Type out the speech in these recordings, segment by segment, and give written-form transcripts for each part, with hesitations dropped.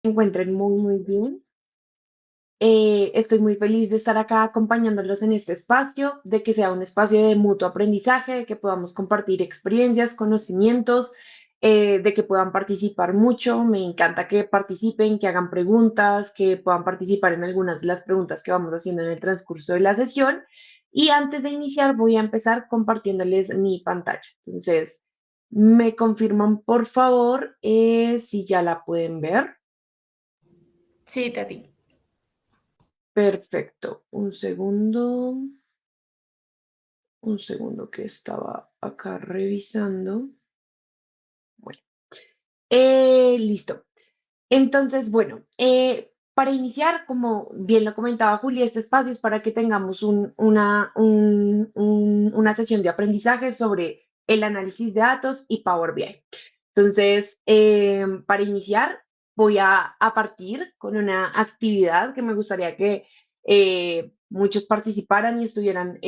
Encuentren muy, muy bien. Estoy muy feliz de estar acá acompañándolos en este espacio, de que sea un espacio de mutuo aprendizaje, de que podamos compartir experiencias, conocimientos, de que puedan participar mucho. Me encanta que participen, que hagan preguntas, que puedan participar en algunas de las preguntas que vamos haciendo en el transcurso de la sesión. Y antes de iniciar, voy a empezar compartiéndoles mi pantalla. Entonces, me confirman, por favor, si ya la pueden ver. Sí, Tati. Perfecto. Un segundo que estaba acá revisando. Bueno, listo. Entonces, bueno, para iniciar, como bien lo comentaba Julia, este espacio es para que tengamos una sesión de aprendizaje sobre el análisis de datos y Power BI. Entonces, para iniciar, voy a partir con una actividad que me gustaría que muchos participaran y estuvieran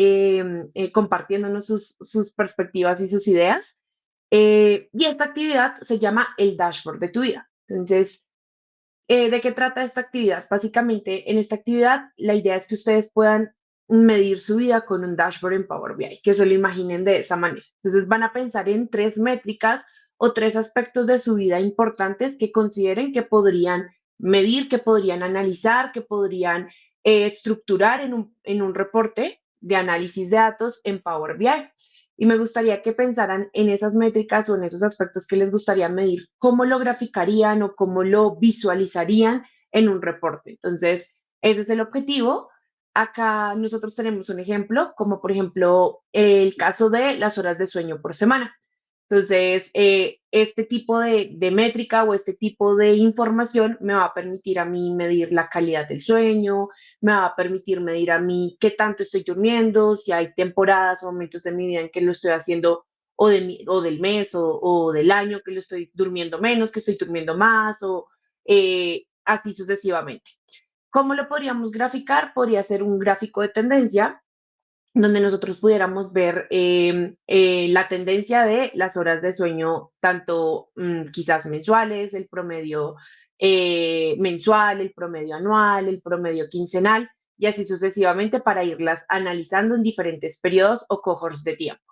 compartiéndonos sus perspectivas y sus ideas. Y esta actividad se llama el dashboard de tu vida. Entonces, ¿de qué trata esta actividad? Básicamente, en esta actividad, la idea es que ustedes puedan medir su vida con un dashboard en Power BI, que se lo imaginen de esa manera. Entonces, van a pensar en tres métricas o tres aspectos de su vida importantes que consideren que podrían medir, que podrían analizar, que podrían estructurar en un reporte de análisis de datos en Power BI. Y me gustaría que pensaran en esas métricas o en esos aspectos que les gustaría medir, cómo lo graficarían o cómo lo visualizarían en un reporte. Entonces, ese es el objetivo. Acá nosotros tenemos un ejemplo, como por ejemplo el caso de las horas de sueño por semana. Entonces, este tipo de métrica o este tipo de información me va a permitir a mí medir la calidad del sueño, me va a permitir medir a mí qué tanto estoy durmiendo, si hay temporadas o momentos de mi vida en que lo estoy haciendo o del mes o del año que lo estoy durmiendo menos, que estoy durmiendo más o así sucesivamente. ¿Cómo lo podríamos graficar? Podría ser un gráfico de tendencia donde nosotros pudiéramos ver la tendencia de las horas de sueño, tanto quizás mensuales, el promedio mensual, el promedio anual, el promedio quincenal, y así sucesivamente para irlas analizando en diferentes periodos o cohorts de tiempo.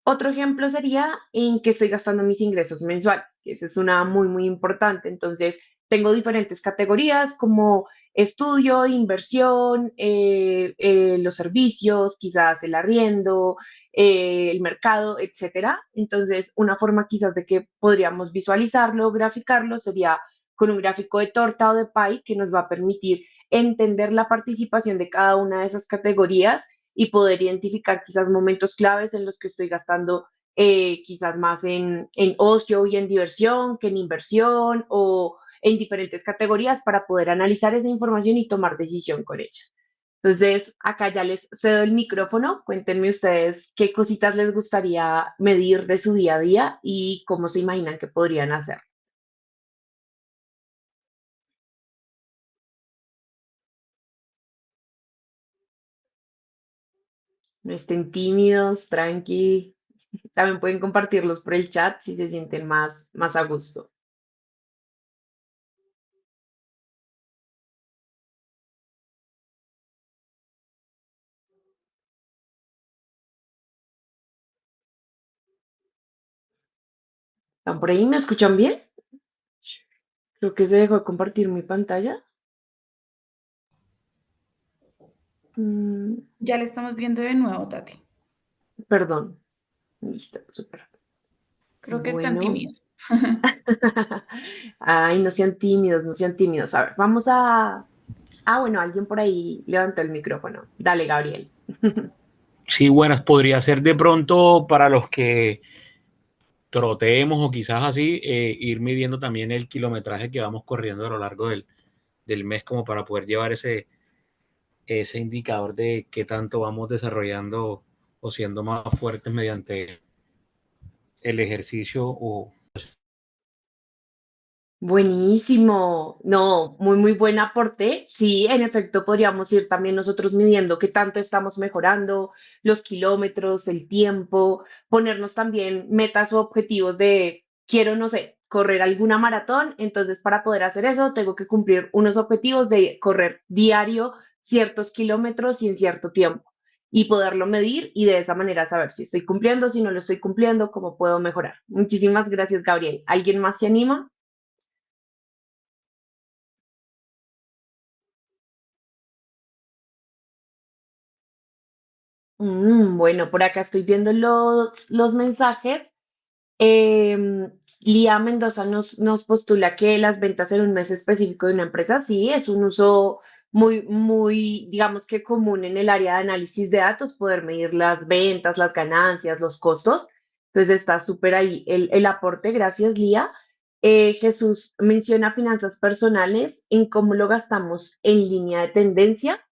Otro ejemplo sería en qué estoy gastando mis ingresos mensuales, que esa es una muy, muy importante. Entonces, tengo diferentes categorías como estudio, inversión, los servicios, quizás el arriendo, el mercado, etcétera. Entonces, una forma quizás de que podríamos visualizarlo, graficarlo, sería con un gráfico de torta o de pie que nos va a permitir entender la participación de cada una de esas categorías y poder identificar quizás momentos claves en los que estoy gastando quizás más en ocio y en diversión que en inversión o en diferentes categorías para poder analizar esa información y tomar decisión con ellas. Entonces, acá ya les cedo el micrófono. Cuéntenme ustedes qué cositas les gustaría medir de su día a día y cómo se imaginan que podrían hacer. No estén tímidos, tranqui. También pueden compartirlos por el chat si se sienten más a gusto. ¿Están por ahí? ¿Me escuchan bien? Creo que se dejó de compartir mi pantalla. Mm, Ya la estamos viendo de nuevo, Tati. perdón. Listo, súper. Creo que están Bueno. tímidos. Ay, no sean tímidos, no sean tímidos. A ver, vamos a... Ah, bueno, alguien por ahí levantó el micrófono. Dale, Gabriel. Sí, buenas, podría ser de pronto para los que trotemos o quizás así, ir midiendo también el kilometraje que vamos corriendo a lo largo del mes como para poder llevar ese indicador de qué tanto vamos desarrollando o siendo más fuertes mediante el ejercicio o Buenísimo. No, muy, muy buen aporte. Sí, en efecto, podríamos ir también nosotros midiendo qué tanto estamos mejorando, los kilómetros, el tiempo, ponernos también metas o objetivos de, quiero, no sé, correr alguna maratón, entonces para poder hacer eso tengo que cumplir unos objetivos de correr diario ciertos kilómetros y en cierto tiempo y poderlo medir y de esa manera saber si estoy cumpliendo, si no lo estoy cumpliendo, cómo puedo mejorar. Muchísimas gracias, Gabriel. ¿Alguien más se anima? Bueno, por acá estoy viendo los mensajes. Lía Mendoza nos postula que las ventas en un mes específico de una empresa, sí, es un uso muy, digamos que común en el área de análisis de datos, poder medir las ventas, las ganancias, los costos. Entonces está súper ahí el aporte, gracias Lía. Jesús menciona finanzas personales en cómo lo gastamos en línea de tendencia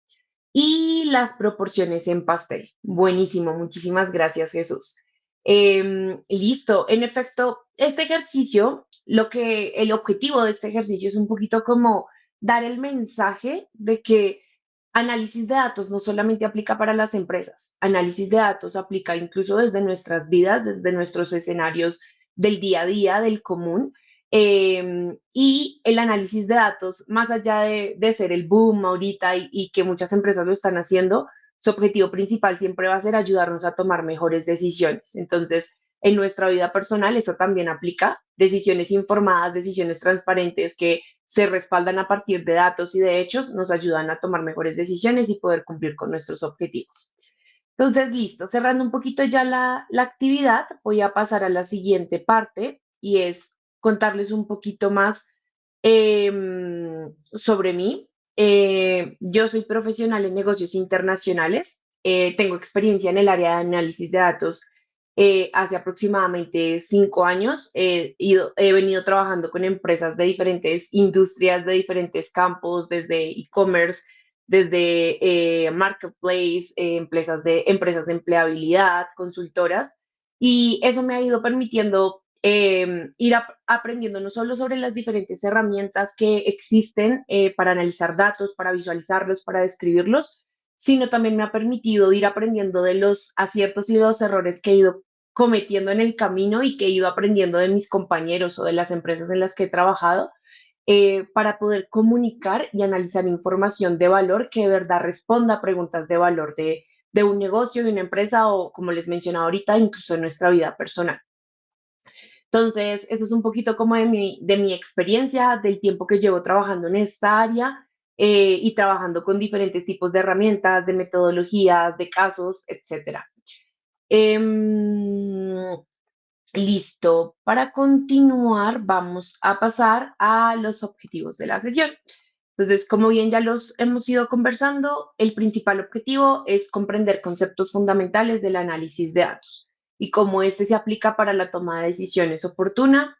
y las proporciones en pastel. Buenísimo, muchísimas gracias, Jesús. Listo, en efecto, este ejercicio, el objetivo de este ejercicio es un poquito como dar el mensaje de que análisis de datos no solamente aplica para las empresas, análisis de datos aplica incluso desde nuestras vidas, desde nuestros escenarios del día a día, del común. Y el análisis de datos, más allá de ser el boom ahorita y que muchas empresas lo están haciendo, su objetivo principal siempre va a ser ayudarnos a tomar mejores decisiones. Entonces, en nuestra vida personal eso también aplica, decisiones informadas, decisiones transparentes que se respaldan a partir de datos y de hechos, nos ayudan a tomar mejores decisiones y poder cumplir con nuestros objetivos. Entonces, listo, cerrando un poquito ya la actividad, voy a pasar a la siguiente parte y es contarles un poquito más sobre mí. Yo soy profesional en negocios internacionales, tengo experiencia en el área de análisis de datos hace aproximadamente 5 años. He venido trabajando con empresas de diferentes industrias, de diferentes campos, desde e-commerce, desde marketplace, empresas de empleabilidad, consultoras, y eso me ha ido permitiendo ir aprendiendo no solo sobre las diferentes herramientas que existen para analizar datos, para visualizarlos, para describirlos, sino también me ha permitido ir aprendiendo de los aciertos y los errores que he ido cometiendo en el camino y que he ido aprendiendo de mis compañeros o de las empresas en las que he trabajado, para poder comunicar y analizar información de valor que de verdad responda a preguntas de valor de un negocio, de una empresa o, como les mencionaba ahorita, incluso en nuestra vida personal. Entonces, eso es un poquito como de mi experiencia, del tiempo que llevo trabajando en esta área y trabajando con diferentes tipos de herramientas, de metodologías, de casos, etcétera. Em, Listo. Para continuar, vamos a pasar a los objetivos de la sesión. Entonces, como bien ya los hemos ido conversando, el principal objetivo es comprender conceptos fundamentales del análisis de datos y cómo este se aplica para la toma de decisiones oportuna.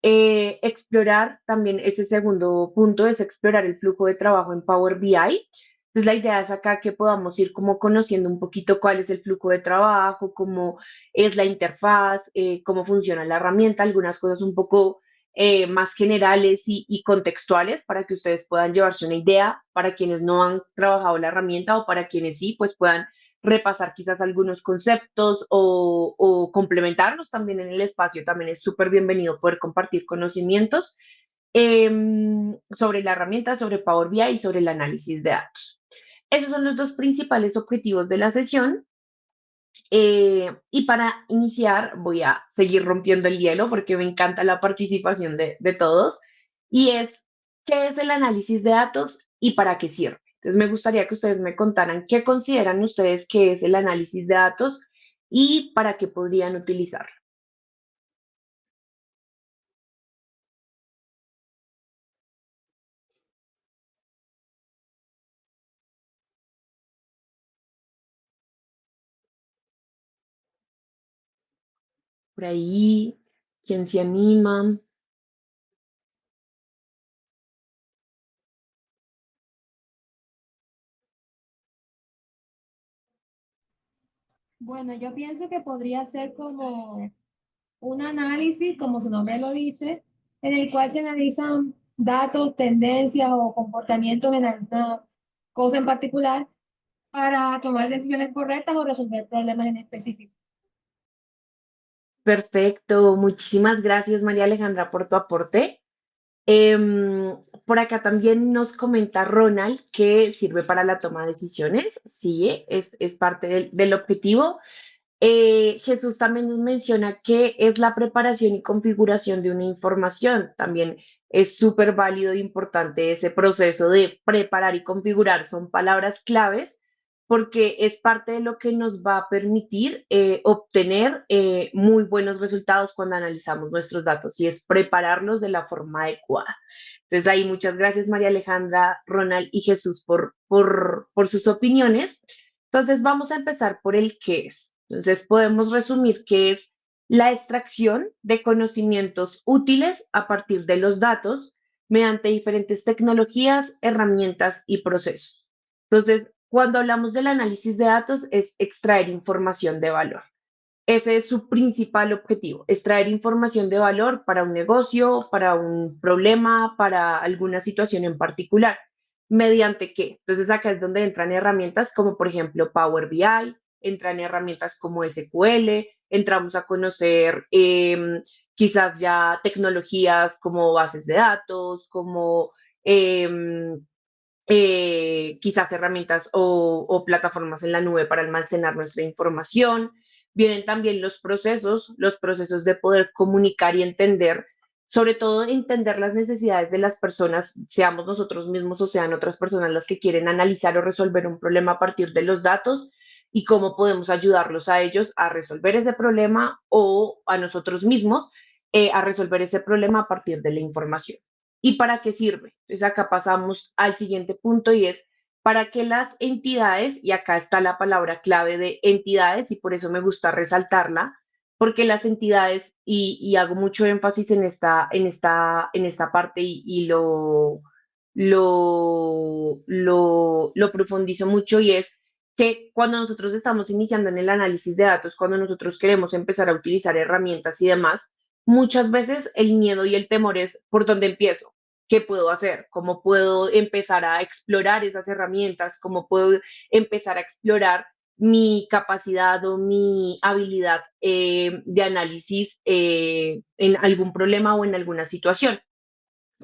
Explorar también ese segundo punto es explorar el flujo de trabajo en Power BI. Entonces, la idea es acá que podamos ir como conociendo un poquito cuál es el flujo de trabajo, cómo es la interfaz, cómo funciona la herramienta, algunas cosas un poco más generales y contextuales para que ustedes puedan llevarse una idea, para quienes no han trabajado la herramienta o para quienes sí, pues puedan repasar quizás algunos conceptos o complementarlos también en el espacio. También es súper bienvenido poder compartir conocimientos sobre la herramienta, sobre Power BI y sobre el análisis de datos. Esos son los dos principales objetivos de la sesión. Y para iniciar, voy a seguir rompiendo el hielo porque me encanta la participación de todos. Y es, ¿qué es el análisis de datos y para qué sirve? Entonces, me gustaría que ustedes me contaran qué consideran ustedes que es el análisis de datos y para qué podrían utilizarlo. Por ahí, ¿quién se anima? Bueno, yo pienso que podría ser como un análisis, como su nombre lo dice, en el cual se analizan datos, tendencias o comportamientos en alguna cosa en particular para tomar decisiones correctas o resolver problemas en específico. Perfecto, muchísimas gracias María Alejandra por tu aporte. Por acá también nos comenta Ronald que sirve para la toma de decisiones, sí, es parte del objetivo. Jesús también nos menciona que es la preparación y configuración de una información. También es súper válido e importante ese proceso de preparar y configurar. Son palabras claves porque es parte de lo que nos va a permitir obtener muy buenos resultados cuando analizamos nuestros datos y es prepararlos de la forma adecuada. Entonces ahí muchas gracias María Alejandra, Ronald y Jesús por sus opiniones. Entonces vamos a empezar por el qué es. Entonces podemos resumir que es la extracción de conocimientos útiles a partir de los datos mediante diferentes tecnologías, herramientas y procesos. Entonces, cuando hablamos del análisis de datos es extraer información de valor. Ese es su principal objetivo, extraer información de valor para un negocio, para un problema, para alguna situación en particular. ¿Mediante qué? Entonces acá es donde entran herramientas como por ejemplo Power BI, entran herramientas como SQL, entramos a conocer quizás ya tecnologías como bases de datos, como quizás herramientas o plataformas en la nube para almacenar nuestra información. Vienen también los procesos de poder comunicar y entender, sobre todo entender las necesidades de las personas, seamos nosotros mismos o sean otras personas las que quieren analizar o resolver un problema a partir de los datos y cómo podemos ayudarlos a ellos a resolver ese problema o a nosotros mismos a resolver ese problema a partir de la información. ¿Y para qué sirve? Entonces acá pasamos al siguiente punto y es para que las entidades, y acá está la palabra clave de entidades y por eso me gusta resaltarla, porque las entidades, y hago mucho énfasis en esta parte y lo profundizo mucho y es que cuando nosotros estamos iniciando en el análisis de datos, cuando nosotros queremos empezar a utilizar herramientas y demás, muchas veces el miedo y el temor es por dónde empiezo, qué puedo hacer, cómo puedo empezar a explorar esas herramientas, cómo puedo empezar a explorar mi capacidad o mi habilidad de análisis en algún problema o en alguna situación,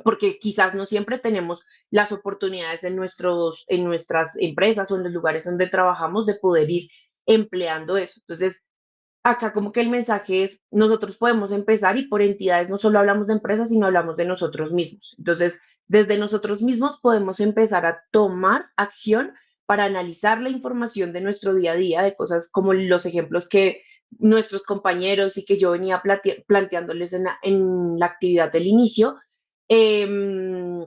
porque quizás no siempre tenemos las oportunidades en nuestras empresas o en los lugares donde trabajamos de poder ir empleando eso. Entonces, acá como que el mensaje es, nosotros podemos empezar y por entidades no solo hablamos de empresas, sino hablamos de nosotros mismos. Entonces, desde nosotros mismos podemos empezar a tomar acción para analizar la información de nuestro día a día, de cosas como los ejemplos que nuestros compañeros y que yo venía planteándoles en la actividad del inicio. em,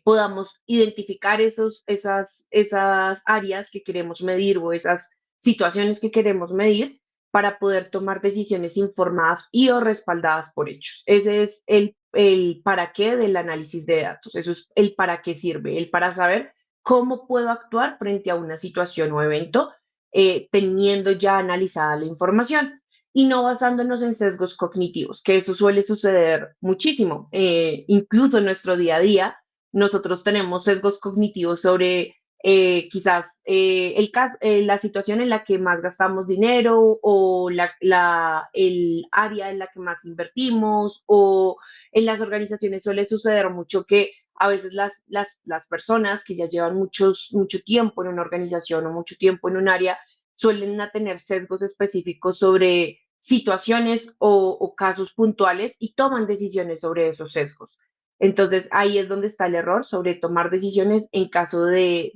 podamos identificar esas áreas que queremos medir o esas situaciones que queremos medir para poder tomar decisiones informadas y o respaldadas por hechos. Ese es el para qué del análisis de datos. Eso es el para qué sirve, el para saber cómo puedo actuar frente a una situación o evento teniendo ya analizada la información y no basándonos en sesgos cognitivos, que eso suele suceder muchísimo. Incluso en nuestro día a día, nosotros tenemos sesgos cognitivos sobre quizás la situación en la que más gastamos dinero o el área en la que más invertimos o en las organizaciones suele suceder mucho que a veces las personas que ya llevan mucho tiempo en una organización o mucho tiempo en un área suelen a tener sesgos específicos sobre situaciones o casos puntuales y toman decisiones sobre esos sesgos. Entonces ahí es donde está el error sobre tomar decisiones en caso de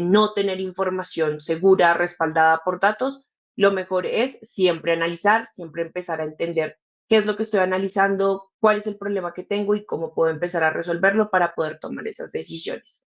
no tener información segura, respaldada por datos. Lo mejor es siempre analizar, siempre empezar a entender qué es lo que estoy analizando, cuál es el problema que tengo y cómo puedo empezar a resolverlo para poder tomar esas decisiones.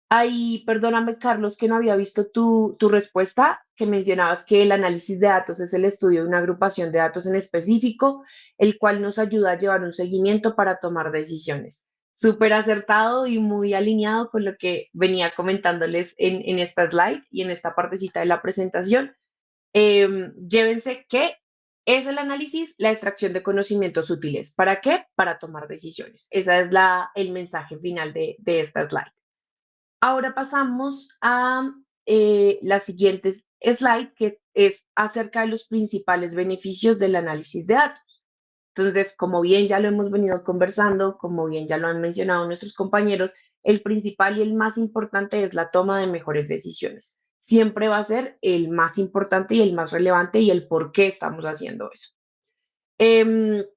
Ay, perdóname, Carlos, que no había visto tu respuesta, que mencionabas que el análisis de datos es el estudio de una agrupación de datos en específico, el cual nos ayuda a llevar un seguimiento para tomar decisiones. Súper acertado y muy alineado con lo que venía comentándoles en esta slide y en esta partecita de la presentación. Llévense que es el análisis, la extracción de conocimientos útiles. ¿Para qué? Para tomar decisiones. Ese es el mensaje final de esta slide. Ahora pasamos a las siguientes slide que es acerca de los principales beneficios del análisis de datos. Entonces, como bien ya lo hemos venido conversando, como bien ya lo han mencionado nuestros compañeros, el principal y el más importante es la toma de mejores decisiones. Siempre va a ser el más importante y el más relevante y el por qué estamos haciendo eso. El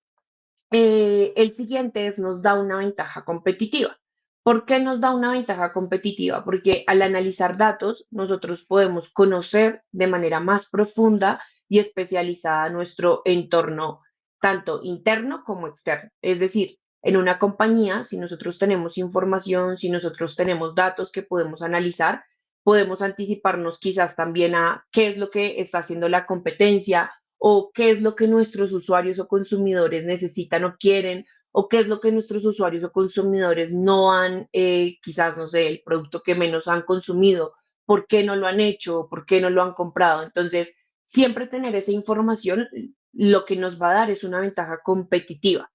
siguiente es nos da una ventaja competitiva. ¿Por qué nos da una ventaja competitiva? Porque al analizar datos, nosotros podemos conocer de manera más profunda y especializada nuestro entorno, tanto interno como externo. Es decir, en una compañía, si nosotros tenemos información, si nosotros tenemos datos que podemos analizar, podemos anticiparnos quizás también a qué es lo que está haciendo la competencia o qué es lo que nuestros usuarios o consumidores necesitan o quieren, o qué es lo que nuestros usuarios o consumidores no han, quizás, no sé, el producto que menos han consumido, por qué no lo han hecho, por qué no lo han comprado. Entonces, siempre tener esa información lo que nos va a dar es una ventaja competitiva.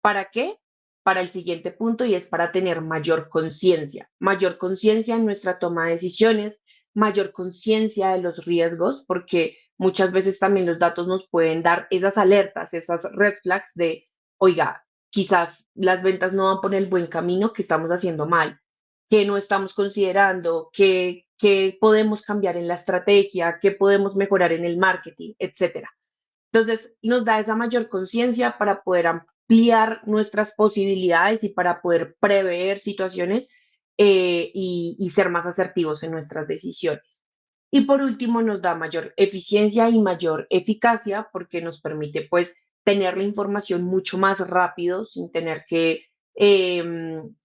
¿Para qué? Para el siguiente punto y es para tener mayor conciencia en nuestra toma de decisiones, mayor conciencia de los riesgos, porque muchas veces también los datos nos pueden dar esas alertas, esas red flags de, oiga, quizás las ventas no van por el buen camino, que estamos haciendo mal, que no estamos considerando, que podemos cambiar en la estrategia, que podemos mejorar en el marketing, etcétera. Entonces, nos da esa mayor conciencia para poder ampliar nuestras posibilidades y para poder prever situaciones y ser más asertivos en nuestras decisiones. Y por último, nos da mayor eficiencia y mayor eficacia porque nos permite, pues, tener la información mucho más rápido sin tener que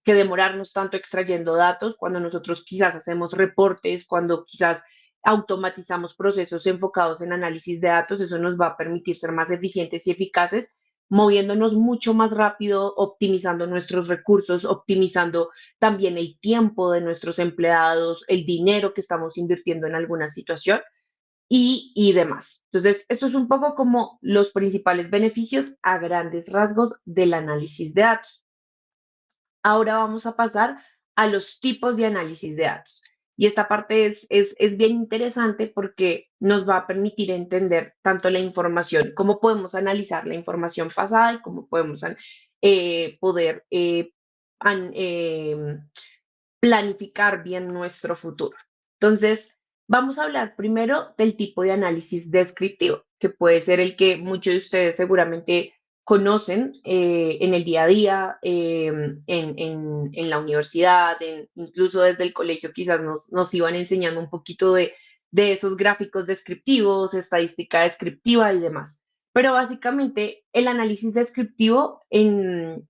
demorarnos tanto extrayendo datos cuando nosotros quizás hacemos reportes, cuando quizás automatizamos procesos enfocados en análisis de datos, eso nos va a permitir ser más eficientes y eficaces, moviéndonos mucho más rápido, optimizando nuestros recursos, optimizando también el tiempo de nuestros empleados, el dinero que estamos invirtiendo en alguna situación y demás. Entonces, esto es un poco como los principales beneficios a grandes rasgos del análisis de datos. Ahora vamos a pasar a los tipos de análisis de datos. Y esta parte es bien interesante porque nos va a permitir entender tanto la información, cómo podemos analizar la información pasada y cómo podemos poder planificar bien nuestro futuro. Entonces, vamos a hablar primero del tipo de análisis descriptivo, que puede ser el que muchos de ustedes seguramente conocen en el día a día, en la universidad, incluso desde el colegio quizás nos iban enseñando un poquito de esos gráficos descriptivos, estadística descriptiva y demás. Pero básicamente el análisis descriptivo en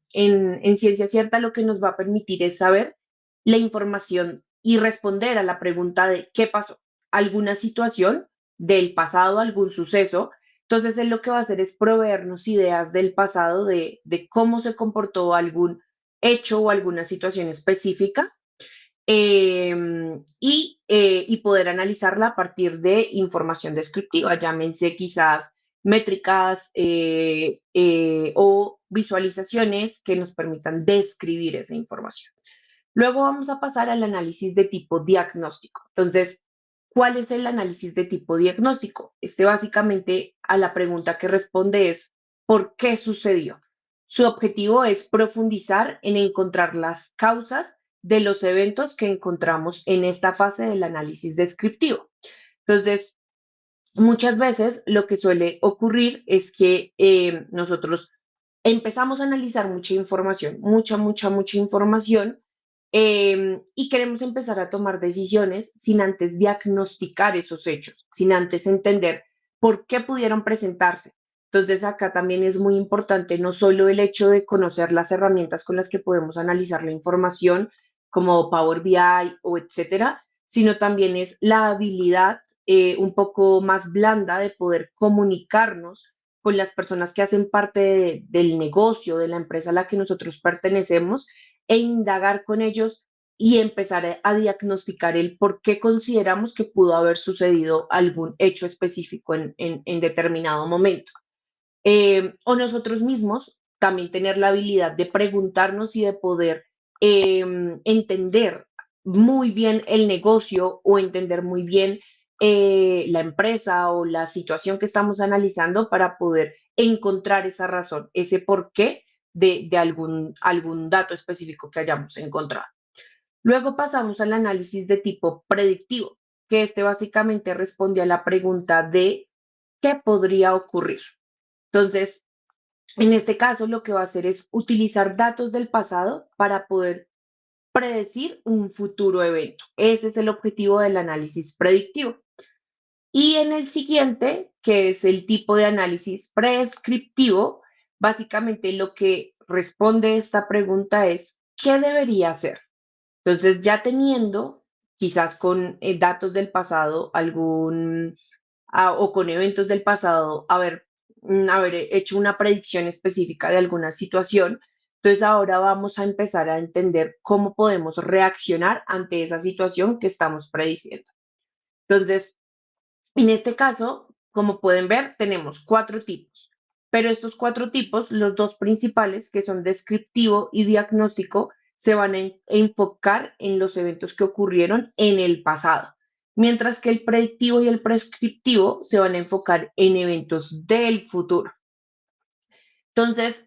ciencia cierta lo que nos va a permitir es saber la información y responder a la pregunta de qué pasó, alguna situación del pasado, algún suceso. Entonces, él lo que va a hacer es proveernos ideas del pasado de cómo se comportó algún hecho o alguna situación específica y poder analizarla a partir de información descriptiva, llámense quizás métricas o visualizaciones que nos permitan describir esa información. Luego vamos a pasar al análisis de tipo diagnóstico. Entonces, ¿cuál es el análisis de tipo diagnóstico? Este básicamente a la pregunta que responde es ¿por qué sucedió? Su objetivo es profundizar en encontrar las causas de los eventos que encontramos en esta fase del análisis descriptivo. Entonces, muchas veces lo que suele ocurrir es que nosotros empezamos a analizar mucha información, mucha información, y queremos empezar a tomar decisiones sin antes diagnosticar esos hechos, sin antes entender por qué pudieron presentarse. Entonces, acá también es muy importante no solo el hecho de conocer las herramientas con las que podemos analizar la información, como Power BI o etcétera, sino también es la habilidad un poco más blanda de poder comunicarnos con las personas que hacen parte del negocio, de la empresa a la que nosotros pertenecemos, e indagar con ellos y empezar a diagnosticar el por qué consideramos que pudo haber sucedido algún hecho específico en determinado momento. O nosotros mismos también tener la habilidad de preguntarnos y de poder entender muy bien el negocio o entender muy bien la empresa o la situación que estamos analizando para poder encontrar esa razón, ese porqué de algún dato específico que hayamos encontrado. Luego pasamos al análisis de tipo predictivo, que este básicamente responde a la pregunta de qué podría ocurrir. Entonces, en este caso, lo que va a hacer es utilizar datos del pasado para poder predecir un futuro evento. Ese es el objetivo del análisis predictivo. Y en el siguiente, que es el tipo de análisis prescriptivo, básicamente lo que responde esta pregunta es, ¿qué debería hacer? Entonces, ya teniendo, quizás con datos del pasado, o con eventos del pasado, haber hecho una predicción específica de alguna situación, entonces ahora vamos a empezar a entender cómo podemos reaccionar ante esa situación que estamos prediciendo. Entonces, en este caso, como pueden ver, tenemos 4 tipos, pero estos 4 tipos, los 2 principales, que son descriptivo y diagnóstico, se van a enfocar en los eventos que ocurrieron en el pasado, mientras que el predictivo y el prescriptivo se van a enfocar en eventos del futuro. Entonces,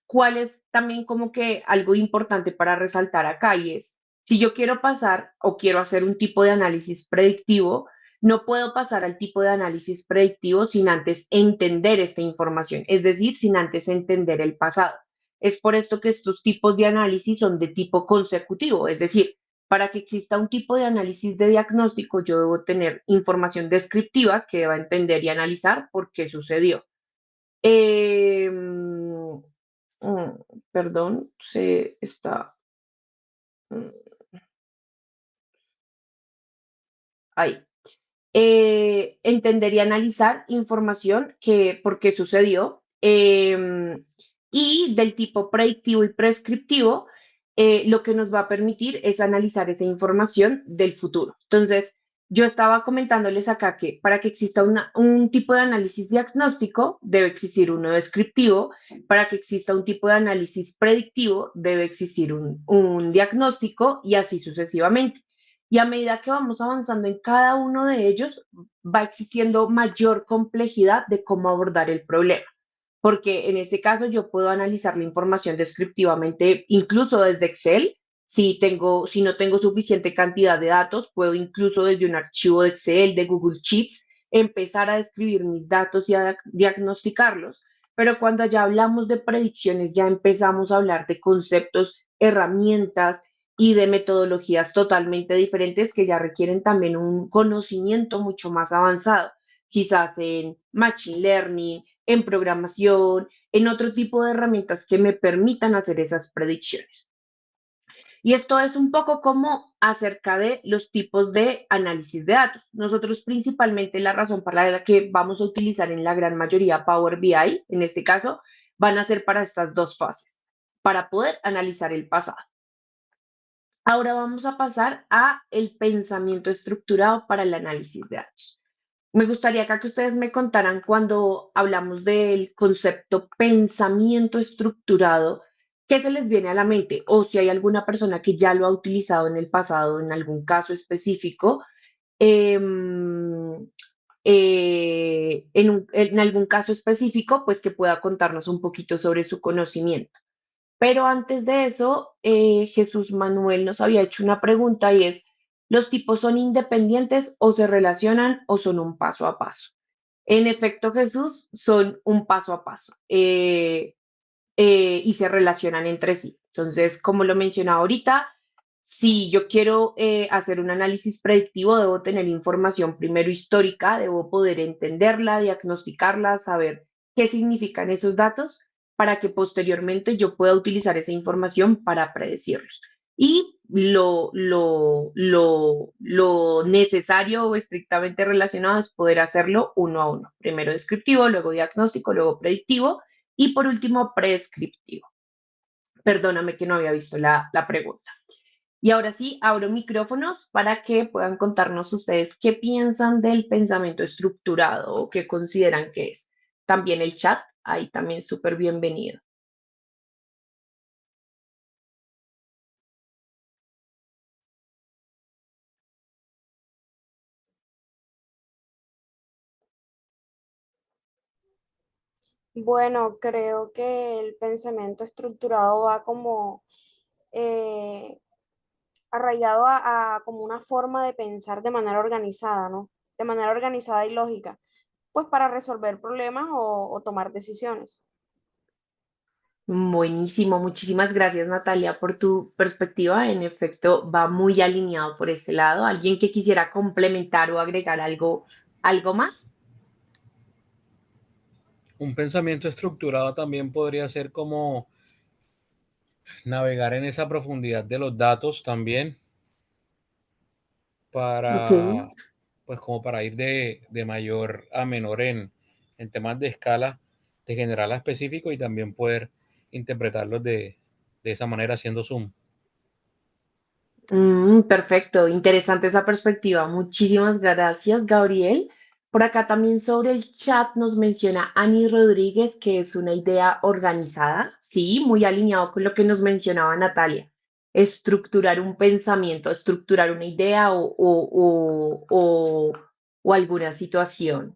¿cuál es también como que algo importante para resaltar acá? Y es, si yo quiero pasar o quiero hacer un tipo de análisis predictivo, no puedo pasar al tipo de análisis predictivo sin antes entender esta información, es decir, sin antes entender el pasado. Es por esto que estos tipos de análisis son de tipo consecutivo, es decir, para que exista un tipo de análisis de diagnóstico, yo debo tener información descriptiva que deba entender y analizar por qué sucedió. Em, mm, Perdón, se está mm, ahí. Entender y analizar información que por qué sucedió, y del tipo predictivo y prescriptivo, lo que nos va a permitir es analizar esa información del futuro. Entonces, yo estaba comentándoles acá que para que exista un tipo de análisis diagnóstico, debe existir uno descriptivo; para que exista un tipo de análisis predictivo, debe existir un diagnóstico, y así sucesivamente. Y a medida que vamos avanzando en cada uno de ellos, va existiendo mayor complejidad de cómo abordar el problema. Porque en este caso yo puedo analizar la información descriptivamente, incluso desde Excel. Si no tengo suficiente cantidad de datos, puedo incluso desde un archivo de Excel, de Google Sheets, empezar a describir mis datos y a diagnosticarlos. Pero cuando ya hablamos de predicciones, ya empezamos a hablar de conceptos, herramientas y de metodologías totalmente diferentes que ya requieren también un conocimiento mucho más avanzado, quizás en machine learning, en programación, en otro tipo de herramientas que me permitan hacer esas predicciones. Y esto es un poco como acerca de los tipos de análisis de datos. Nosotros principalmente, la razón para la que vamos a utilizar en la gran mayoría Power BI, en este caso, van a ser para estas 2 fases, para poder analizar el pasado. Ahora vamos a pasar a el pensamiento estructurado para el análisis de datos. Me gustaría acá que ustedes me contaran, cuando hablamos del concepto pensamiento estructurado, ¿qué se les viene a la mente? O si hay alguna persona que ya lo ha utilizado en el pasado, en algún caso específico, em, en algún caso específico, pues que pueda contarnos un poquito sobre su conocimiento. Pero antes de eso, Jesús Manuel nos había hecho una pregunta, y es, ¿los tipos son independientes o se relacionan o son un paso a paso? En efecto, Jesús, son un paso a paso, y se relacionan entre sí. Entonces, como lo mencionaba ahorita, si yo quiero hacer un análisis predictivo, debo tener información primero histórica, debo poder entenderla, diagnosticarla, saber qué significan esos datos, para que posteriormente yo pueda utilizar esa información para predecirlos. Y lo necesario o estrictamente relacionado es poder hacerlo uno a uno. Primero descriptivo, luego diagnóstico, luego predictivo y por último prescriptivo. Perdóname que no había visto la pregunta. Y ahora sí, abro micrófonos para que puedan contarnos ustedes qué piensan del pensamiento estructurado o qué consideran que es. También el chat, ahí también súper bienvenido. Bueno, creo que el pensamiento estructurado va como eh, arraigado a como una forma de pensar de manera organizada, ¿no? De manera organizada y lógica, pues para resolver problemas o tomar decisiones. Buenísimo, muchísimas gracias Natalia por tu perspectiva. En efecto, va muy alineado por ese lado. ¿Alguien que quisiera complementar o agregar algo más? Un pensamiento estructurado también podría ser como navegar en esa profundidad de los datos también Ok. para, pues como para ir de mayor a menor en temas de escala, de general a específico y también poder interpretarlos de esa manera haciendo zoom. Perfecto, interesante esa perspectiva. Muchísimas gracias, Gabriel. Por acá también sobre el chat nos menciona Ani Rodríguez que es una idea organizada, sí, muy alineado con lo que nos mencionaba Natalia. Estructurar un pensamiento, estructurar una idea o alguna situación.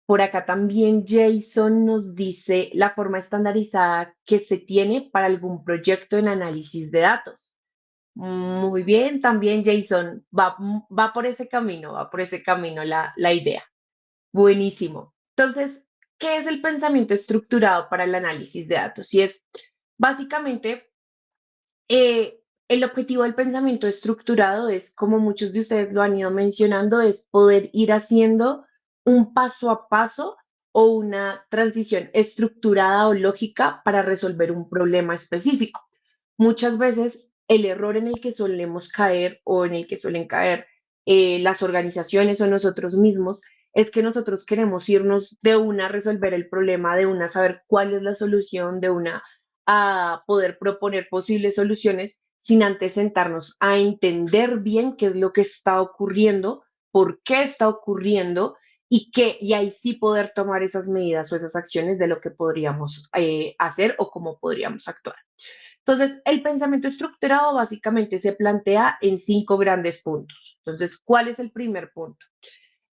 Por acá también Jason nos dice la forma estandarizada que se tiene para algún proyecto en análisis de datos. Muy bien, también Jason, va por ese camino, va por ese camino la idea. Buenísimo. Entonces, ¿qué es el pensamiento estructurado para el análisis de datos? Y es básicamente el objetivo del pensamiento estructurado es, como muchos de ustedes lo han ido mencionando, es poder ir haciendo un paso a paso o una transición estructurada o lógica para resolver un problema específico. Muchas veces el error en el que solemos caer o en el que suelen caer las organizaciones o nosotros mismos es que nosotros queremos irnos de una a resolver el problema, de una a saber cuál es la solución, de una a poder proponer posibles soluciones sin antes sentarnos a entender bien qué es lo que está ocurriendo, por qué está ocurriendo y ahí sí poder tomar esas medidas o esas acciones de lo que podríamos hacer o cómo podríamos actuar. Entonces, el pensamiento estructurado básicamente se plantea en 5 grandes puntos. Entonces, ¿cuál es el primer punto?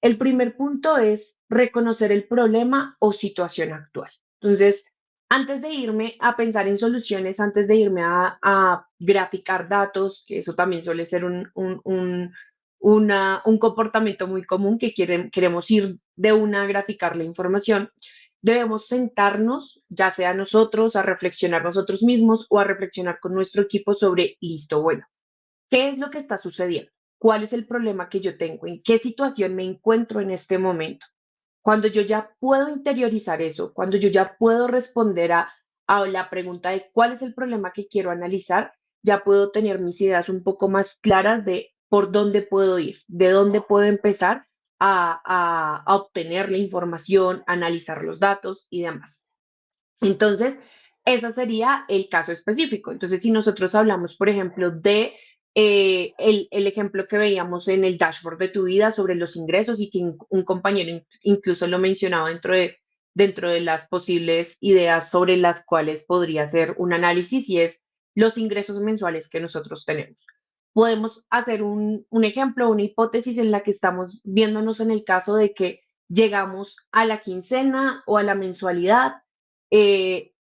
El primer punto es reconocer el problema o situación actual. Entonces, antes de irme a pensar en soluciones, antes de irme a graficar datos, que eso también suele ser un comportamiento muy común que queremos ir de una a graficar la información, debemos sentarnos, ya sea nosotros, a reflexionar nosotros mismos o a reflexionar con nuestro equipo sobre, listo, bueno, ¿qué es lo que está sucediendo? ¿Cuál es el problema que yo tengo? ¿En qué situación me encuentro en este momento? Cuando yo ya puedo interiorizar eso, cuando yo ya puedo responder a la pregunta de cuál es el problema que quiero analizar, ya puedo tener mis ideas un poco más claras de por dónde puedo ir, de dónde puedo empezar a obtener la información, analizar los datos y demás. Entonces, ese sería el caso específico. Entonces, si nosotros hablamos, por ejemplo, de el ejemplo que veíamos en el dashboard de tu vida sobre los ingresos y que un compañero incluso lo mencionaba dentro de las posibles ideas sobre las cuales podría ser un análisis y es los ingresos mensuales que nosotros tenemos. Podemos hacer un ejemplo, una hipótesis en la que estamos viéndonos en el caso de que llegamos a la quincena o a la mensualidad, eh,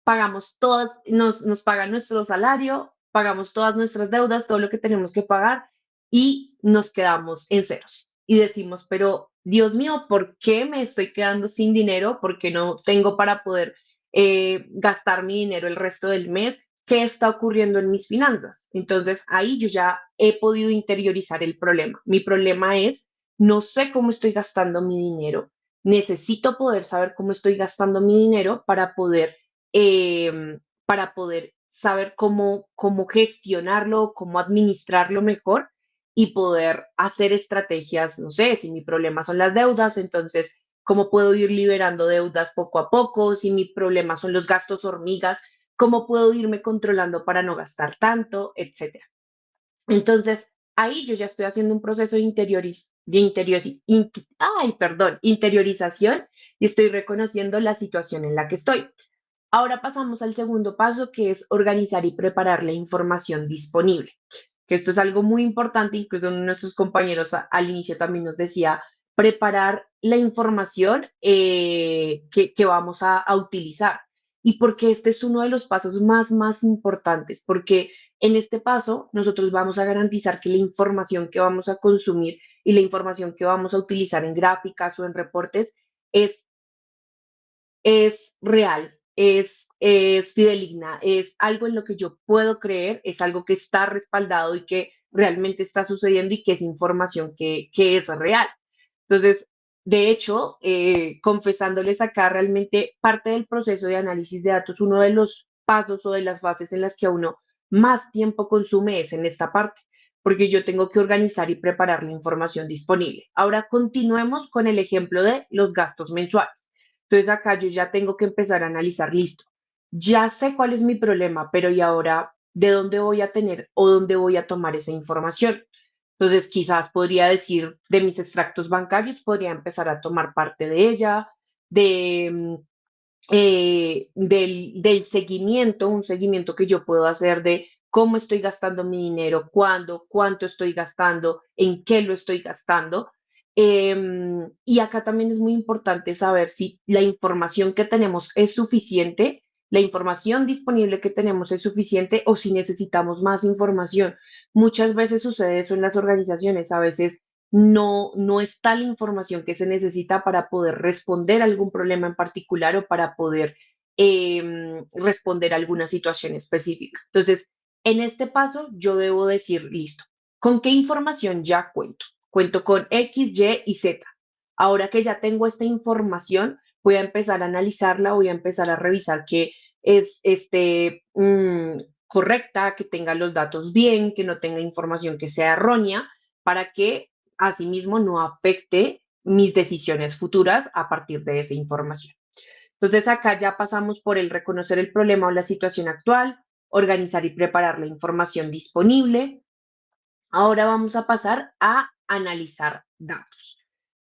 pagamos todas, nos pagan nuestro salario, pagamos todas nuestras deudas, todo lo que tenemos que pagar y nos quedamos en ceros. Y decimos, pero Dios mío, ¿por qué me estoy quedando sin dinero? ¿Por qué no tengo para poder gastar mi dinero el resto del mes? ¿Qué está ocurriendo en mis finanzas? Entonces ahí yo ya he podido interiorizar el problema. Mi problema es, no sé cómo estoy gastando mi dinero. Necesito poder saber cómo estoy gastando mi dinero para poder saber cómo gestionarlo, cómo administrarlo mejor y poder hacer estrategias, no sé, si mi problema son las deudas, entonces, ¿cómo puedo ir liberando deudas poco a poco? Si mi problema son los gastos hormigas, ¿cómo puedo irme controlando para no gastar tanto, etcétera? Entonces, ahí yo ya estoy haciendo un proceso interiorización y estoy reconociendo la situación en la que estoy. Ahora pasamos al segundo paso, que es organizar y preparar la información disponible, que esto es algo muy importante, incluso uno de nuestros compañeros al inicio también nos decía, preparar la información que vamos a utilizar. Y porque este es uno de los pasos más importantes, porque en este paso nosotros vamos a garantizar que la información que vamos a consumir y la información que vamos a utilizar en gráficas o en reportes es es real, es fidedigna, es algo en lo que yo puedo creer, es algo que está respaldado y que realmente está sucediendo y que es información que es real. Entonces, de hecho, confesándoles acá, realmente parte del proceso de análisis de datos, uno de los pasos o de las fases en las que a uno más tiempo consume es en esta parte, porque yo tengo que organizar y preparar la información disponible. Ahora continuemos con el ejemplo de los gastos mensuales. Entonces acá yo ya tengo que empezar a analizar, listo, ya sé cuál es mi problema, pero ¿y ahora de dónde voy a tener o dónde voy a tomar esa información? Entonces quizás podría decir de mis extractos bancarios, podría empezar a tomar parte de ella, de, del seguimiento, un seguimiento que yo puedo hacer de cómo estoy gastando mi dinero, cuándo, cuánto estoy gastando, en qué lo estoy gastando. Y acá también es muy importante saber si la información que tenemos es suficiente, la información disponible que tenemos es suficiente o si necesitamos más información. Muchas veces sucede eso en las organizaciones, a veces no está la información que se necesita para poder responder a algún problema en particular o para poder responder a alguna situación específica. Entonces, en este paso, yo debo decir, listo, ¿con qué información ya cuento? Cuento con X, Y y Z. Ahora que ya tengo esta información, voy a empezar a analizarla, voy a empezar a revisar que es correcta, que tenga los datos bien, que no tenga información que sea errónea, para que asimismo no afecte mis decisiones futuras a partir de esa información. Entonces acá ya pasamos por el reconocer el problema o la situación actual, organizar y preparar la información disponible. Ahora vamos a pasar a analizar datos.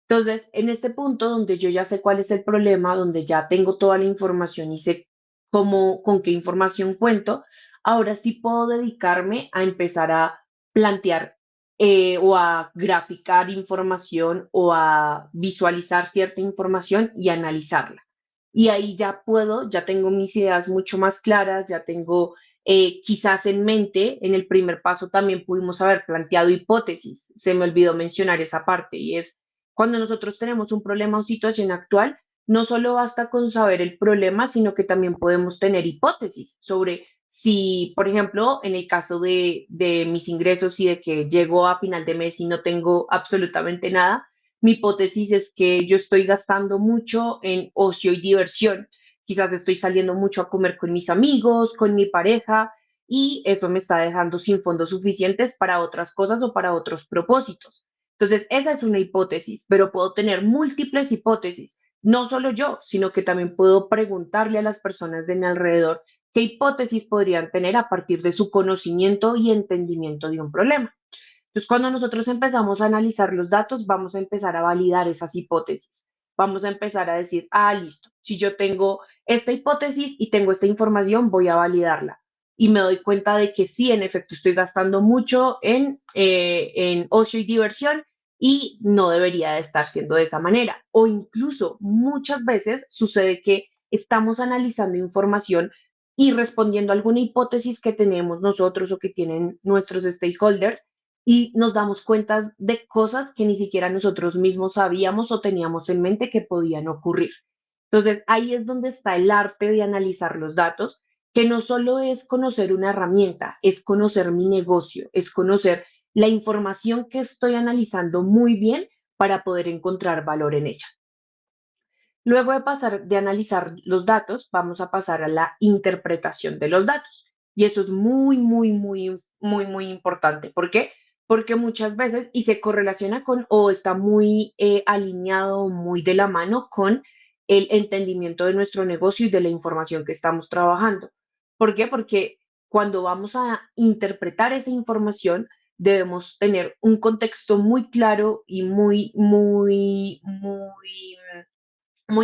Entonces, en este punto donde yo ya sé cuál es el problema, donde ya tengo toda la información y sé cómo, con qué información cuento, ahora sí puedo dedicarme a empezar a plantear o a graficar información o a visualizar cierta información y analizarla. Y ahí ya puedo, ya tengo mis ideas mucho más claras, ya tengo quizás en mente, en el primer paso también pudimos haber planteado hipótesis. Se me olvidó mencionar esa parte y es cuando nosotros tenemos un problema o situación actual, no solo basta con saber el problema, sino que también podemos tener hipótesis sobre si, por ejemplo, en el caso de mis ingresos y de que llego a final de mes y no tengo absolutamente nada, mi hipótesis es que yo estoy gastando mucho en ocio y diversión. Quizás estoy saliendo mucho a comer con mis amigos, con mi pareja, y eso me está dejando sin fondos suficientes para otras cosas o para otros propósitos. Entonces, esa es una hipótesis, pero puedo tener múltiples hipótesis, no solo yo, sino que también puedo preguntarle a las personas de mi alrededor qué hipótesis podrían tener a partir de su conocimiento y entendimiento de un problema. Entonces, cuando nosotros empezamos a analizar los datos, vamos a empezar a validar esas hipótesis. Vamos a empezar a decir, ah, listo, si yo tengo esta hipótesis y tengo esta información, voy a validarla. Y me doy cuenta de que sí, en efecto, estoy gastando mucho en ocio y diversión y no debería de estar siendo de esa manera. O incluso muchas veces sucede que estamos analizando información y respondiendo a alguna hipótesis que tenemos nosotros o que tienen nuestros stakeholders y nos damos cuenta de cosas que ni siquiera nosotros mismos sabíamos o teníamos en mente que podían ocurrir. Entonces, ahí es donde está el arte de analizar los datos, que no solo es conocer una herramienta, es conocer mi negocio, es conocer la información que estoy analizando muy bien para poder encontrar valor en ella. Luego de pasar de analizar los datos, vamos a pasar a la interpretación de los datos. Y eso es muy importante. ¿Por qué? Porque muchas veces, y se correlaciona con, o está muy alineado, muy de la mano con el entendimiento de nuestro negocio y de la información que estamos trabajando. ¿Por qué? Porque cuando vamos a interpretar esa información, debemos tener un contexto muy claro y muy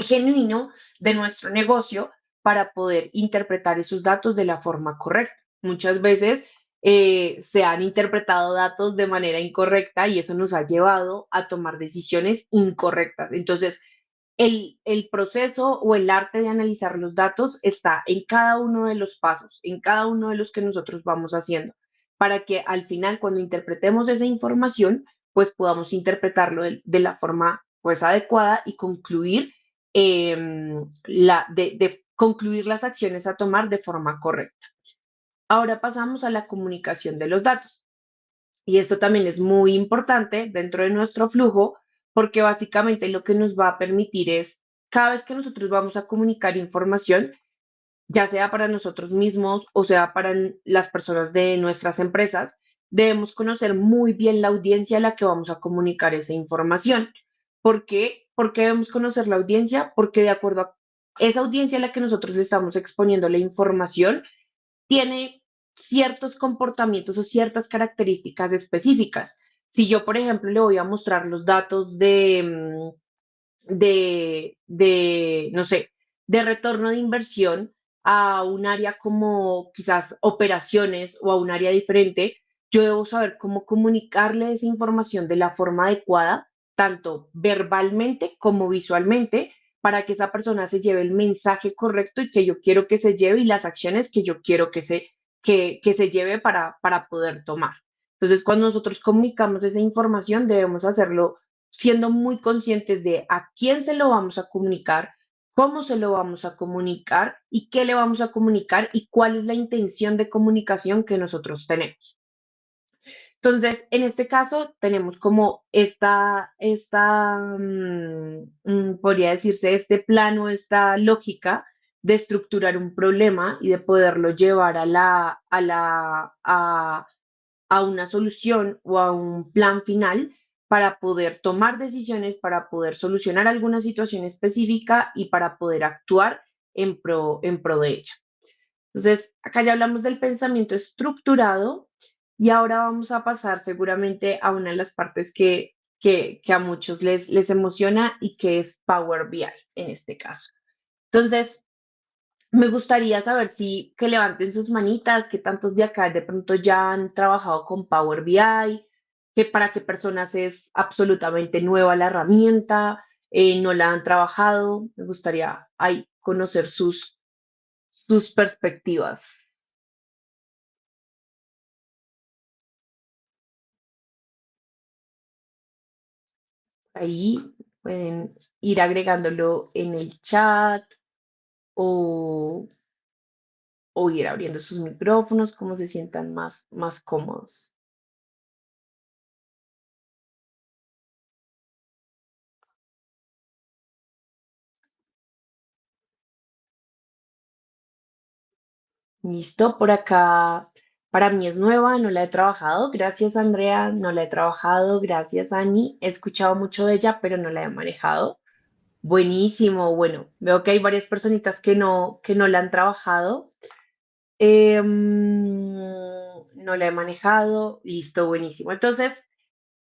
genuino de nuestro negocio para poder interpretar esos datos de la forma correcta. Muchas veces se han interpretado datos de manera incorrecta y eso nos ha llevado a tomar decisiones incorrectas. Entonces, el proceso o el arte de analizar los datos está en cada uno de los pasos, en cada uno de los que nosotros vamos haciendo, para que al final, cuando interpretemos esa información, pues podamos interpretarlo de la forma pues adecuada y concluir, de concluir las acciones a tomar de forma correcta. Ahora pasamos a la comunicación de los datos. Y esto también es muy importante dentro de nuestro flujo porque básicamente lo que nos va a permitir es, cada vez que nosotros vamos a comunicar información, ya sea para nosotros mismos o sea para las personas de nuestras empresas, debemos conocer muy bien la audiencia a la que vamos a comunicar esa información. ¿Por qué? ¿Por qué debemos conocer la audiencia? Porque de acuerdo a esa audiencia a la que nosotros le estamos exponiendo la información, tiene ciertos comportamientos o ciertas características específicas. Si yo, por ejemplo, le voy a mostrar los datos no sé, de retorno de inversión a un área como quizás operaciones o a un área diferente, yo debo saber cómo comunicarle esa información de la forma adecuada, tanto verbalmente como visualmente, para que esa persona se lleve el mensaje correcto y que yo quiero que se lleve y las acciones que yo quiero que se lleve para poder tomar. Entonces, cuando nosotros comunicamos esa información, debemos hacerlo siendo muy conscientes de a quién se lo vamos a comunicar, cómo se lo vamos a comunicar y qué le vamos a comunicar y cuál es la intención de comunicación que nosotros tenemos. Entonces, en este caso, tenemos como podría decirse, este plano, esta lógica de estructurar un problema y de poderlo llevar a una solución o a un plan final para poder tomar decisiones, para poder solucionar alguna situación específica y para poder actuar en pro de ella. Entonces, acá ya hablamos del pensamiento estructurado y ahora vamos a pasar seguramente a una de las partes que a muchos les emociona y que es Power BI en este caso. Entonces, me gustaría saber si que levanten sus manitas, que tantos de acá de pronto ya han trabajado con Power BI, que para qué personas es absolutamente nueva la herramienta, no la han trabajado. Me gustaría ahí conocer sus perspectivas. Ahí pueden ir agregándolo en el chat o, o ir abriendo sus micrófonos, como se sientan más cómodos. Listo, por acá para mí es nueva, no la he trabajado. Gracias, Andrea, no la he trabajado. Gracias, Ani. He escuchado mucho de ella, pero no la he manejado. Buenísimo, bueno, veo que hay varias personitas que no la han trabajado. No la he manejado. Listo, buenísimo. Entonces,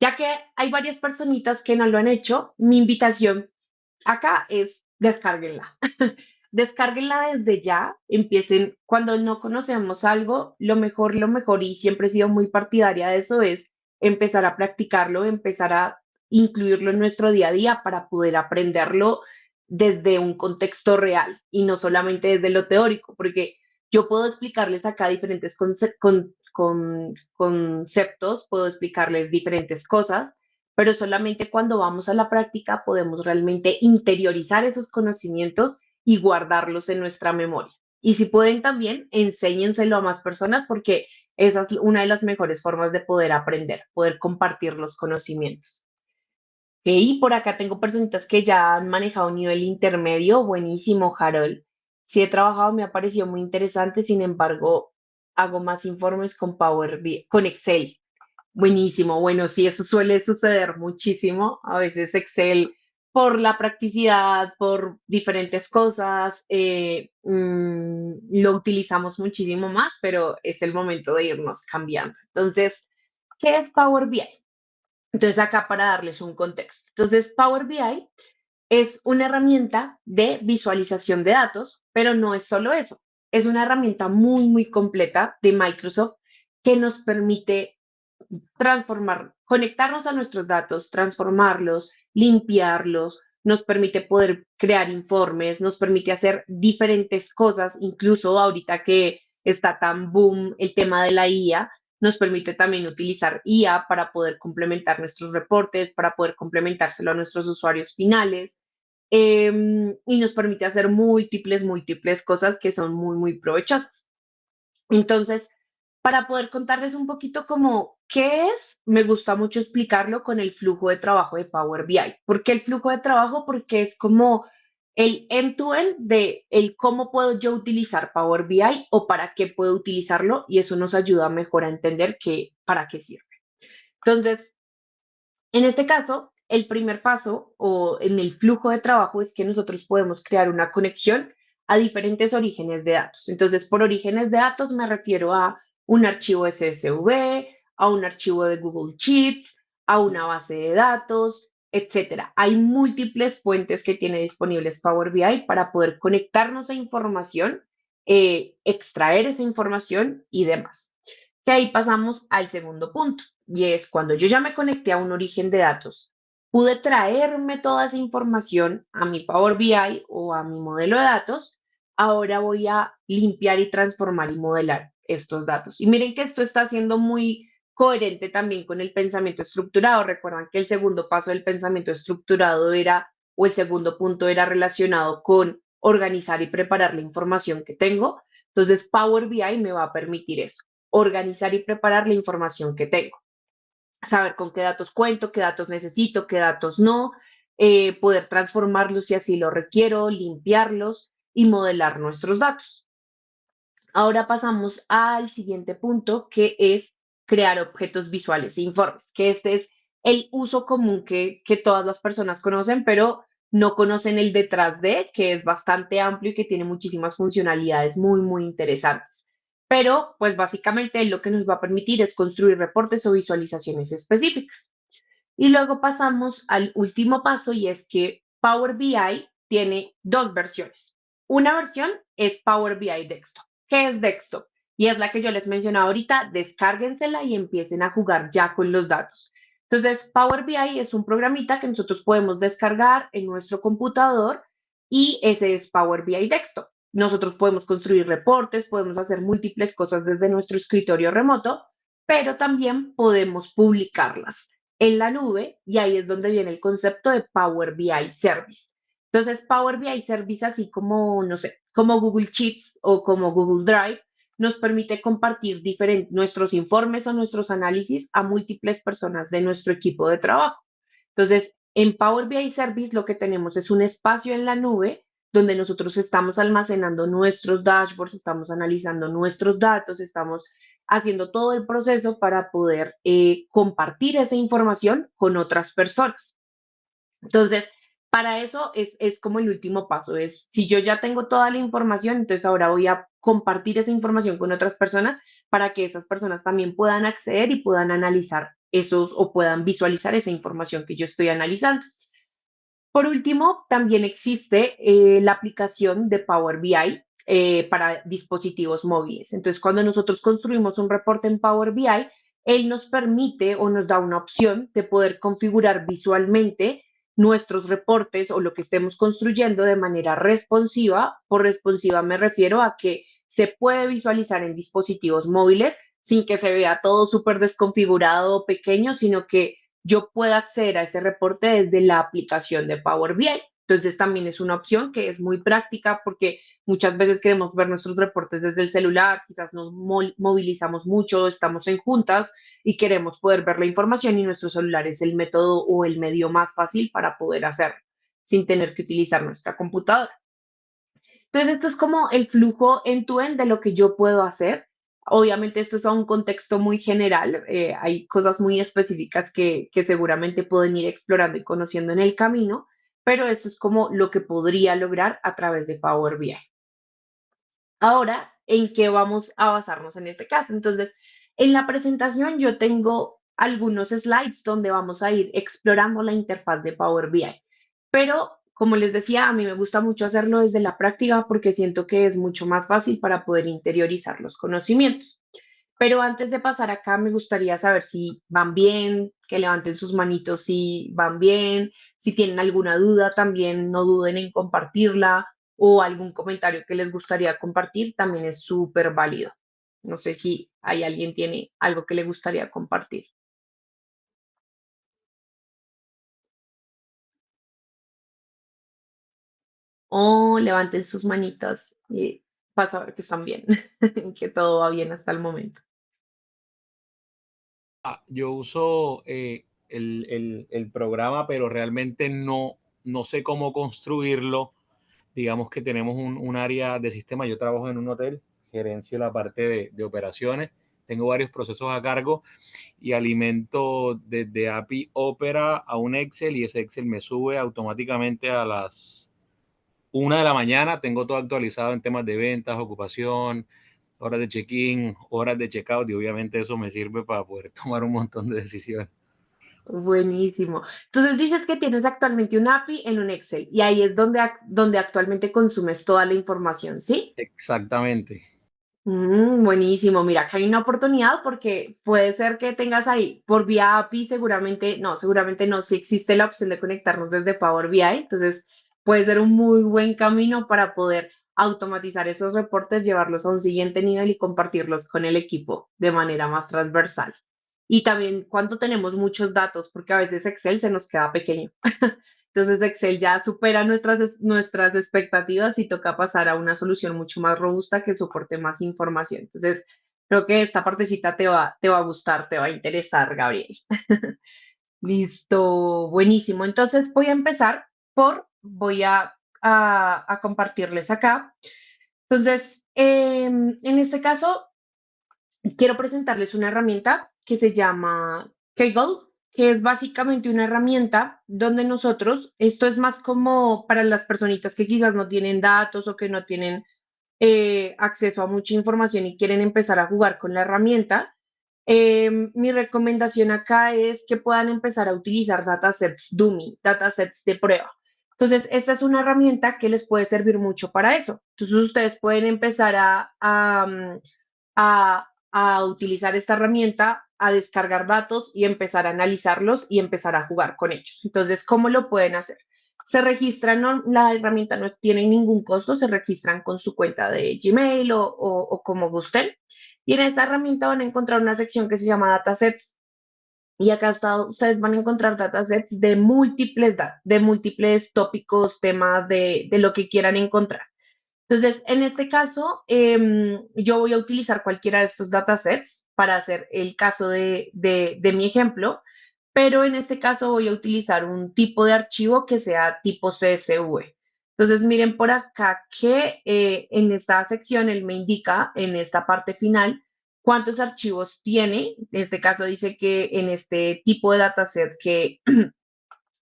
ya que hay varias personitas que no lo han hecho, mi invitación acá es descárguenla. Descárguenla desde ya, empiecen, cuando no conocemos algo, lo mejor, y siempre he sido muy partidaria de eso, es empezar a practicarlo, empezar a incluirlo en nuestro día a día para poder aprenderlo desde un contexto real y no solamente desde lo teórico, porque yo puedo explicarles acá diferentes conceptos, puedo explicarles diferentes cosas, pero solamente cuando vamos a la práctica podemos realmente interiorizar esos conocimientos y guardarlos en nuestra memoria. Y si pueden también, enséñenselo a más personas porque esa es una de las mejores formas de poder aprender, poder compartir los conocimientos. Y por acá tengo personitas que ya han manejado un nivel intermedio. Buenísimo, Harold. Sí he trabajado, me ha parecido muy interesante, sin embargo, hago más informes con Power BI, con Excel. Buenísimo, bueno, sí, eso suele suceder muchísimo. A veces Excel, por la practicidad, por diferentes cosas, lo utilizamos muchísimo más, pero es el momento de irnos cambiando. Entonces, ¿qué es Power BI? Entonces, acá para darles un contexto. Entonces, Power BI es una herramienta de visualización de datos, pero no es solo eso. Es una herramienta muy completa de Microsoft que nos permite conectarnos a nuestros datos, transformarlos, limpiarlos, nos permite poder crear informes, nos permite hacer diferentes cosas, incluso ahorita que está tan boom el tema de la IA, nos permite también utilizar IA para poder complementar nuestros reportes, para poder complementárselo a nuestros usuarios finales. Y nos permite hacer múltiples cosas que son muy provechosas. Entonces, para poder contarles un poquito como qué es, me gusta mucho explicarlo con el flujo de trabajo de Power BI. ¿Por qué el flujo de trabajo? Porque es como el end-to-end de el cómo puedo yo utilizar Power BI o para qué puedo utilizarlo y eso nos ayuda mejor a entender para qué sirve. Entonces, en este caso, el primer paso o en el flujo de trabajo es que nosotros podemos crear una conexión a diferentes orígenes de datos. Entonces, por orígenes de datos me refiero a un archivo SSV, a un archivo de Google Sheets, a una base de datos, etcétera. Hay múltiples fuentes que tiene disponibles Power BI para poder conectarnos a información, extraer esa información y demás. Que ahí pasamos al segundo punto, y es cuando yo ya me conecté a un origen de datos, pude traerme toda esa información a mi Power BI o a mi modelo de datos, ahora voy a limpiar y transformar y modelar estos datos. Y miren que esto está siendo muy coherente también con el pensamiento estructurado. Recuerdan que el segundo paso del pensamiento estructurado era, o el segundo punto era relacionado con organizar y preparar la información que tengo. Entonces, Power BI me va a permitir eso, organizar y preparar la información que tengo, saber con qué datos cuento, qué datos necesito, qué datos no, poder transformarlos si así lo requiero, limpiarlos y modelar nuestros datos. Ahora pasamos al siguiente punto, que es crear objetos visuales e informes, que este es el uso común que todas las personas conocen, pero no conocen el detrás de, que es bastante amplio y que tiene muchísimas funcionalidades muy interesantes. Pero, pues básicamente lo que nos va a permitir es construir reportes o visualizaciones específicas. Y luego pasamos al último paso y es que Power BI tiene dos versiones. Una versión es Power BI Desktop. ¿Qué es Desktop? Y es la que yo les mencionaba ahorita, descárguensela y empiecen a jugar ya con los datos. Entonces, Power BI es un programita que nosotros podemos descargar en nuestro computador y ese es Power BI Desktop. Nosotros podemos construir reportes, podemos hacer múltiples cosas desde nuestro escritorio remoto, pero también podemos publicarlas en la nube y ahí es donde viene el concepto de Power BI Service. Entonces, Power BI Service, así como, no sé, como Google Sheets o como Google Drive, nos permite compartir nuestros informes o nuestros análisis a múltiples personas de nuestro equipo de trabajo. Entonces, en Power BI Service lo que tenemos es un espacio en la nube donde nosotros estamos almacenando nuestros dashboards, estamos analizando nuestros datos, estamos haciendo todo el proceso para poder compartir esa información con otras personas. Entonces, para eso es como el último paso, es si yo ya tengo toda la información, entonces ahora voy a compartir esa información con otras personas para que esas personas también puedan acceder y puedan analizar esos o puedan visualizar esa información que yo estoy analizando. Por último, también existe la aplicación de Power BI para dispositivos móviles. Entonces, cuando nosotros construimos un reporte en Power BI, él nos permite o nos da una opción de poder configurar visualmente nuestros reportes o lo que estemos construyendo de manera responsiva. Por responsiva me refiero a que se puede visualizar en dispositivos móviles sin que se vea todo súper desconfigurado o pequeño, sino que yo pueda acceder a ese reporte desde la aplicación de Power BI. Entonces también es una opción que es muy práctica porque muchas veces queremos ver nuestros reportes desde el celular, quizás nos movilizamos mucho, estamos en juntas y queremos poder ver la información y nuestro celular es el método o el medio más fácil para poder hacerlo sin tener que utilizar nuestra computadora. Entonces, esto es como el flujo end-to-end de lo que yo puedo hacer. Obviamente, esto es a un contexto muy general. Hay cosas muy específicas que seguramente pueden ir explorando y conociendo en el camino, pero esto es como lo que podría lograr a través de Power BI. Ahora, ¿en qué vamos a basarnos en este caso? Entonces, en la presentación yo tengo algunos slides donde vamos a ir explorando la interfaz de Power BI, pero como les decía, a mí me gusta mucho hacerlo desde la práctica porque siento que es mucho más fácil para poder interiorizar los conocimientos. Pero antes de pasar acá, me gustaría saber si van bien, que levanten sus manitos si van bien, si tienen alguna duda, también no duden en compartirla o algún comentario que les gustaría compartir, también es súper válido. No sé si hay alguien tiene algo que le gustaría compartir. O levanten sus manitas y para saber que están bien, que todo va bien hasta el momento. Yo uso el programa, pero realmente no sé cómo construirlo. Digamos que tenemos un área de sistema. Yo trabajo en un hotel, gerencio la parte de operaciones. Tengo varios procesos a cargo y alimento desde API Opera a un Excel, y ese Excel me sube automáticamente a las 1 de la mañana. Tengo todo actualizado en temas de ventas, ocupación, horas de check-in, horas de check-out, y obviamente eso me sirve para poder tomar un montón de decisiones. Buenísimo. Entonces dices que tienes actualmente un API en un Excel y ahí es donde actualmente consumes toda la información, ¿sí? Exactamente. Buenísimo. Mira, acá hay una oportunidad porque puede ser que tengas ahí por vía API, seguramente no, si existe la opción de conectarnos desde Power BI, entonces puede ser un muy buen camino para poder automatizar esos reportes, llevarlos a un siguiente nivel y compartirlos con el equipo de manera más transversal. Y también cuando tenemos muchos datos, porque a veces Excel se nos queda pequeño. Entonces Excel ya supera nuestras expectativas y toca pasar a una solución mucho más robusta que soporte más información. Entonces creo que esta partecita te va a gustar, te va a interesar, Gabriel. Listo, buenísimo. Entonces voy a empezar voy a compartirles acá. Entonces, en este caso, quiero presentarles una herramienta que se llama Kaggle, que es básicamente una herramienta donde nosotros, esto es más como para las personitas que quizás no tienen datos o que no tienen acceso a mucha información y quieren empezar a jugar con la herramienta. Mi recomendación acá es que puedan empezar a utilizar datasets dummy, datasets de prueba. Entonces, esta es una herramienta que les puede servir mucho para eso. Entonces, ustedes pueden empezar a utilizar esta herramienta, a descargar datos y empezar a analizarlos y empezar a jugar con ellos. Entonces, ¿cómo lo pueden hacer? Se registran, la herramienta no tiene ningún costo, se registran con su cuenta de Gmail o como gusten. Y en esta herramienta van a encontrar una sección que se llama Datasets. Y acá ustedes van a encontrar datasets de múltiples tópicos, temas, de lo que quieran encontrar. Entonces, en este caso, yo voy a utilizar cualquiera de estos datasets para hacer el caso de mi ejemplo, pero en este caso voy a utilizar un tipo de archivo que sea tipo CSV. Entonces, miren por acá que en esta sección él me indica en esta parte final cuántos archivos tiene. En este caso dice que en este tipo de dataset que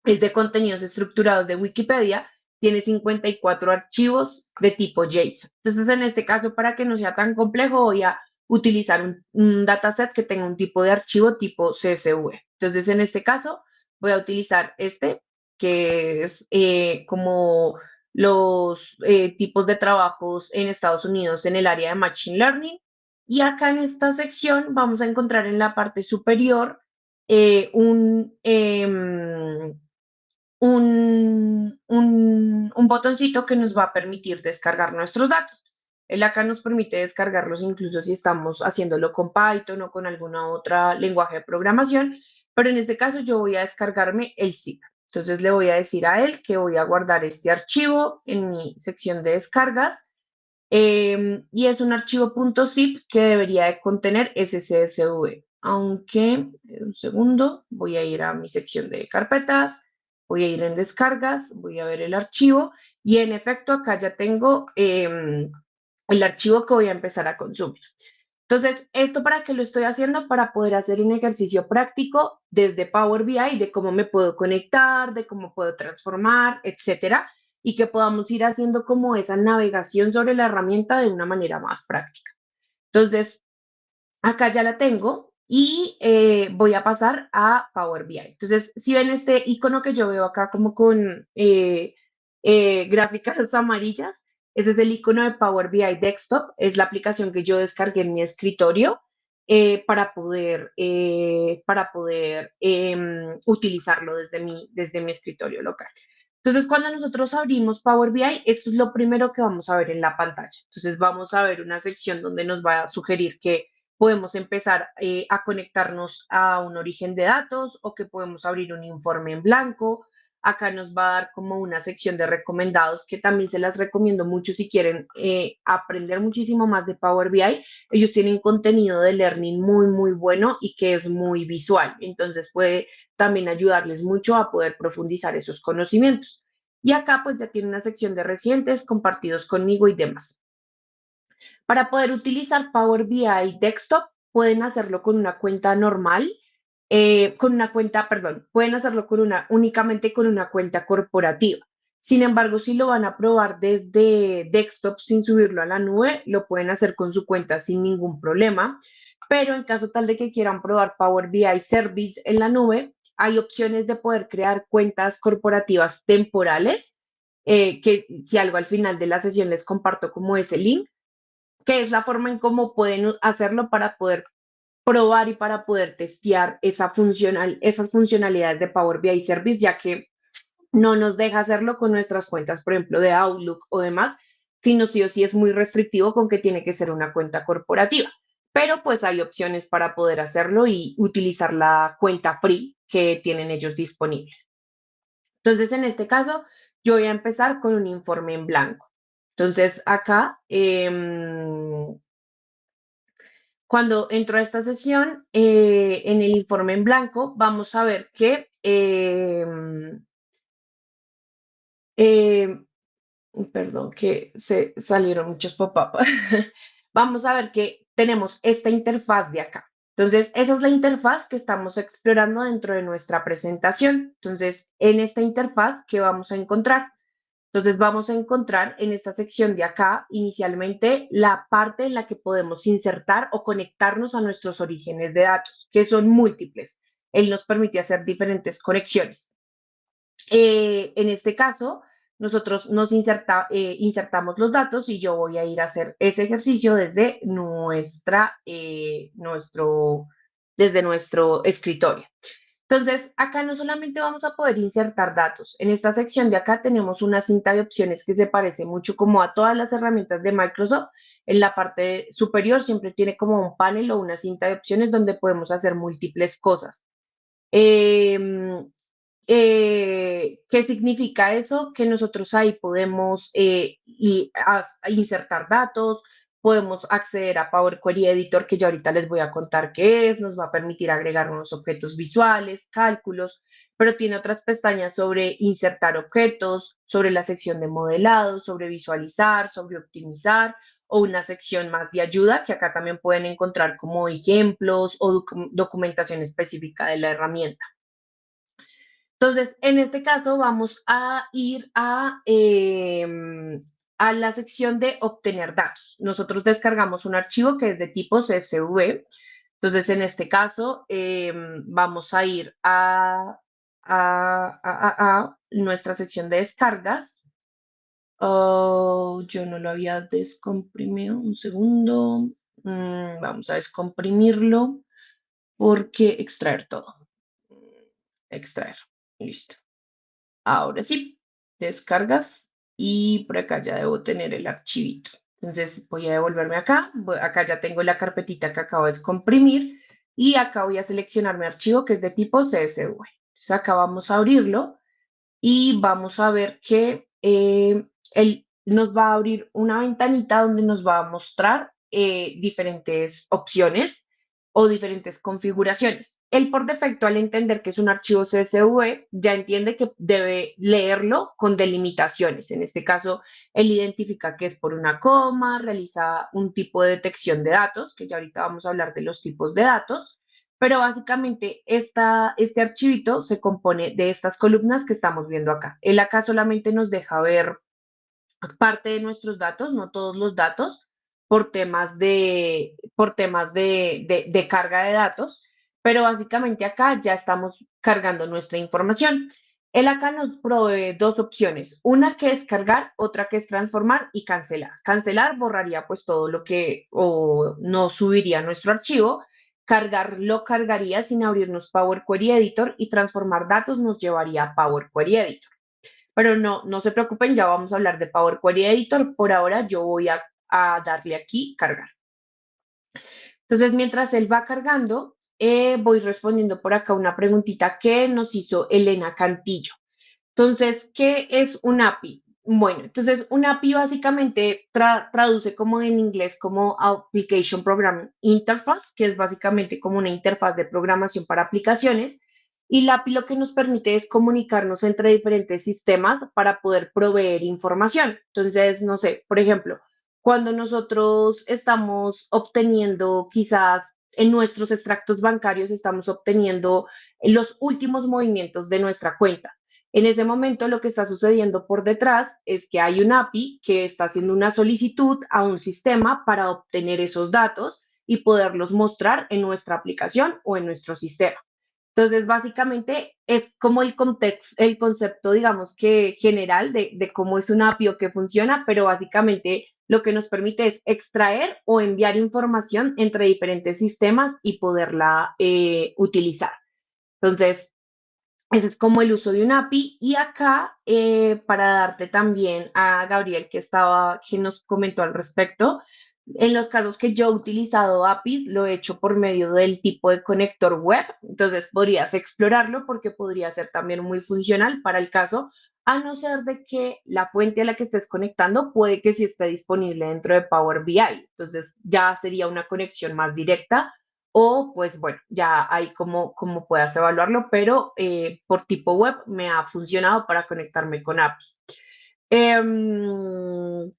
es de contenidos estructurados de Wikipedia, tiene 54 archivos de tipo JSON. Entonces, en este caso, para que no sea tan complejo, voy a utilizar un dataset que tenga un tipo de archivo tipo CSV. Entonces, en este caso, voy a utilizar este, que es como los tipos de trabajos en Estados Unidos en el área de Machine Learning. Y acá en esta sección vamos a encontrar en la parte superior un botoncito que nos va a permitir descargar nuestros datos. Él acá nos permite descargarlos incluso si estamos haciéndolo con Python o con alguna otra lenguaje de programación, pero en este caso yo voy a descargarme el zip. Entonces le voy a decir a él que voy a guardar este archivo en mi sección de descargas y es un archivo .zip que debería de contener SCSV. Aunque, un segundo, voy a ir a mi sección de carpetas, voy a ir en descargas, voy a ver el archivo y en efecto acá ya tengo el archivo que voy a empezar a consumir. Entonces, ¿esto para qué lo estoy haciendo? Para poder hacer un ejercicio práctico desde Power BI de cómo me puedo conectar, de cómo puedo transformar, etcétera, y que podamos ir haciendo como esa navegación sobre la herramienta de una manera más práctica. Entonces, acá ya la tengo y voy a pasar a Power BI. Entonces, si ven este icono que yo veo acá como con gráficas amarillas, ese es el icono de Power BI Desktop, es la aplicación que yo descargué en mi escritorio. para poder utilizarlo desde mi escritorio local. Entonces, cuando nosotros abrimos Power BI, esto es lo primero que vamos a ver en la pantalla. Entonces, vamos a ver una sección donde nos va a sugerir que podemos empezar a conectarnos a un origen de datos o que podemos abrir un informe en blanco. Acá nos va a dar como una sección de recomendados que también se las recomiendo mucho si quieren aprender muchísimo más de Power BI. Ellos tienen contenido de learning muy, muy bueno y que es muy visual. Entonces puede también ayudarles mucho a poder profundizar esos conocimientos. Y acá pues ya tiene una sección de recientes compartidos conmigo y demás. Para poder utilizar Power BI Desktop, pueden hacerlo con una cuenta normal, pueden hacerlo únicamente con una cuenta corporativa. Sin embargo, si lo van a probar desde Desktop sin subirlo a la nube, lo pueden hacer con su cuenta sin ningún problema. Pero en caso tal de que quieran probar Power BI Service en la nube, hay opciones de poder crear cuentas corporativas temporales, que si algo al final de la sesión les comparto como ese link, que es la forma en cómo pueden hacerlo para poder probar y para poder testear esas funcionalidades de Power BI Service, ya que no nos deja hacerlo con nuestras cuentas, por ejemplo, de Outlook o demás, sino sí o sí es muy restrictivo con que tiene que ser una cuenta corporativa. Pero pues hay opciones para poder hacerlo y utilizar la cuenta free que tienen ellos disponibles. Entonces, en este caso, yo voy a empezar con un informe en blanco. Entonces, acá, cuando entro a esta sesión, en el informe en blanco, vamos a ver que, perdón, que se salieron muchos pop-up. Vamos a ver que tenemos esta interfaz de acá. Entonces, esa es la interfaz que estamos explorando dentro de nuestra presentación. Entonces, en esta interfaz, ¿qué vamos a encontrar? Entonces vamos a encontrar en esta sección de acá, inicialmente, la parte en la que podemos insertar o conectarnos a nuestros orígenes de datos, que son múltiples. Él nos permite hacer diferentes conexiones. En este caso, nosotros insertamos los datos y yo voy a ir a hacer ese ejercicio desde desde nuestro escritorio. Entonces, acá no solamente vamos a poder insertar datos. En esta sección de acá tenemos una cinta de opciones que se parece mucho como a todas las herramientas de Microsoft. En la parte superior siempre tiene como un panel o una cinta de opciones donde podemos hacer múltiples cosas. ¿Qué significa eso? Que nosotros ahí podemos insertar datos, podemos acceder a Power Query Editor, que ya ahorita les voy a contar qué es, nos va a permitir agregar unos objetos visuales, cálculos, pero tiene otras pestañas sobre insertar objetos, sobre la sección de modelado, sobre visualizar, sobre optimizar, o una sección más de ayuda, que acá también pueden encontrar como ejemplos o documentación específica de la herramienta. Entonces, en este caso vamos a ir a la sección de obtener datos. Nosotros descargamos un archivo que es de tipo CSV. Entonces, en este caso, vamos a ir a nuestra sección de descargas. Oh, yo no lo había descomprimido. Un segundo. Vamos a descomprimirlo porque extraer todo. Extraer. Listo. Ahora sí, descargas y por acá ya debo tener el archivito. Entonces voy a devolverme acá. Acá ya tengo la carpetita que acabo de descomprimir y acá voy a seleccionar mi archivo que es de tipo CSV. Entonces acá vamos a abrirlo y vamos a ver que él nos va a abrir una ventanita donde nos va a mostrar diferentes opciones o diferentes configuraciones. Él por defecto, al entender que es un archivo CSV, ya entiende que debe leerlo con delimitaciones. En este caso, él identifica que es por una coma, realiza un tipo de detección de datos, que ya ahorita vamos a hablar de los tipos de datos, pero básicamente este archivito se compone de estas columnas que estamos viendo acá. Él acá solamente nos deja ver parte de nuestros datos, no todos los datos, por temas de carga de datos, pero básicamente acá ya estamos cargando nuestra información. Él acá nos provee dos opciones, una que es cargar, otra que es transformar y cancelar. Cancelar borraría pues todo lo que o no subiría nuestro archivo Cargar lo cargaría sin abrirnos Power Query Editor y transformar datos nos llevaría a Power Query Editor. Pero no se preocupen, ya vamos a hablar de Power Query Editor. Por ahora yo voy a darle aquí cargar. Entonces, mientras él va cargando, voy respondiendo por acá una preguntita que nos hizo Elena Cantillo. Entonces, ¿qué es un API? Bueno, entonces un API básicamente traduce como en inglés como Application Programming Interface, que es básicamente como una interfaz de programación para aplicaciones. Y la API lo que nos permite es comunicarnos entre diferentes sistemas para poder proveer información. Entonces, no sé, por ejemplo, cuando nosotros estamos obteniendo quizás en nuestros extractos bancarios, estamos obteniendo los últimos movimientos de nuestra cuenta. En ese momento lo que está sucediendo por detrás es que hay un API que está haciendo una solicitud a un sistema para obtener esos datos y poderlos mostrar en nuestra aplicación o en nuestro sistema. Entonces, básicamente es como el contexto, el concepto, digamos que general de cómo es un API o qué funciona, pero básicamente lo que nos permite es extraer o enviar información entre diferentes sistemas y poderla utilizar. Entonces, ese es como el uso de un API. Y acá, para darte también a Gabriel que nos comentó al respecto, en los casos que yo he utilizado APIs, lo he hecho por medio del tipo de conector web. Entonces podrías explorarlo porque podría ser también muy funcional para el caso, a no ser de que la fuente a la que estés conectando puede que sí esté disponible dentro de Power BI. Entonces ya sería una conexión más directa o pues bueno, ya ahí como puedas evaluarlo, pero por tipo web me ha funcionado para conectarme con APIs. Em,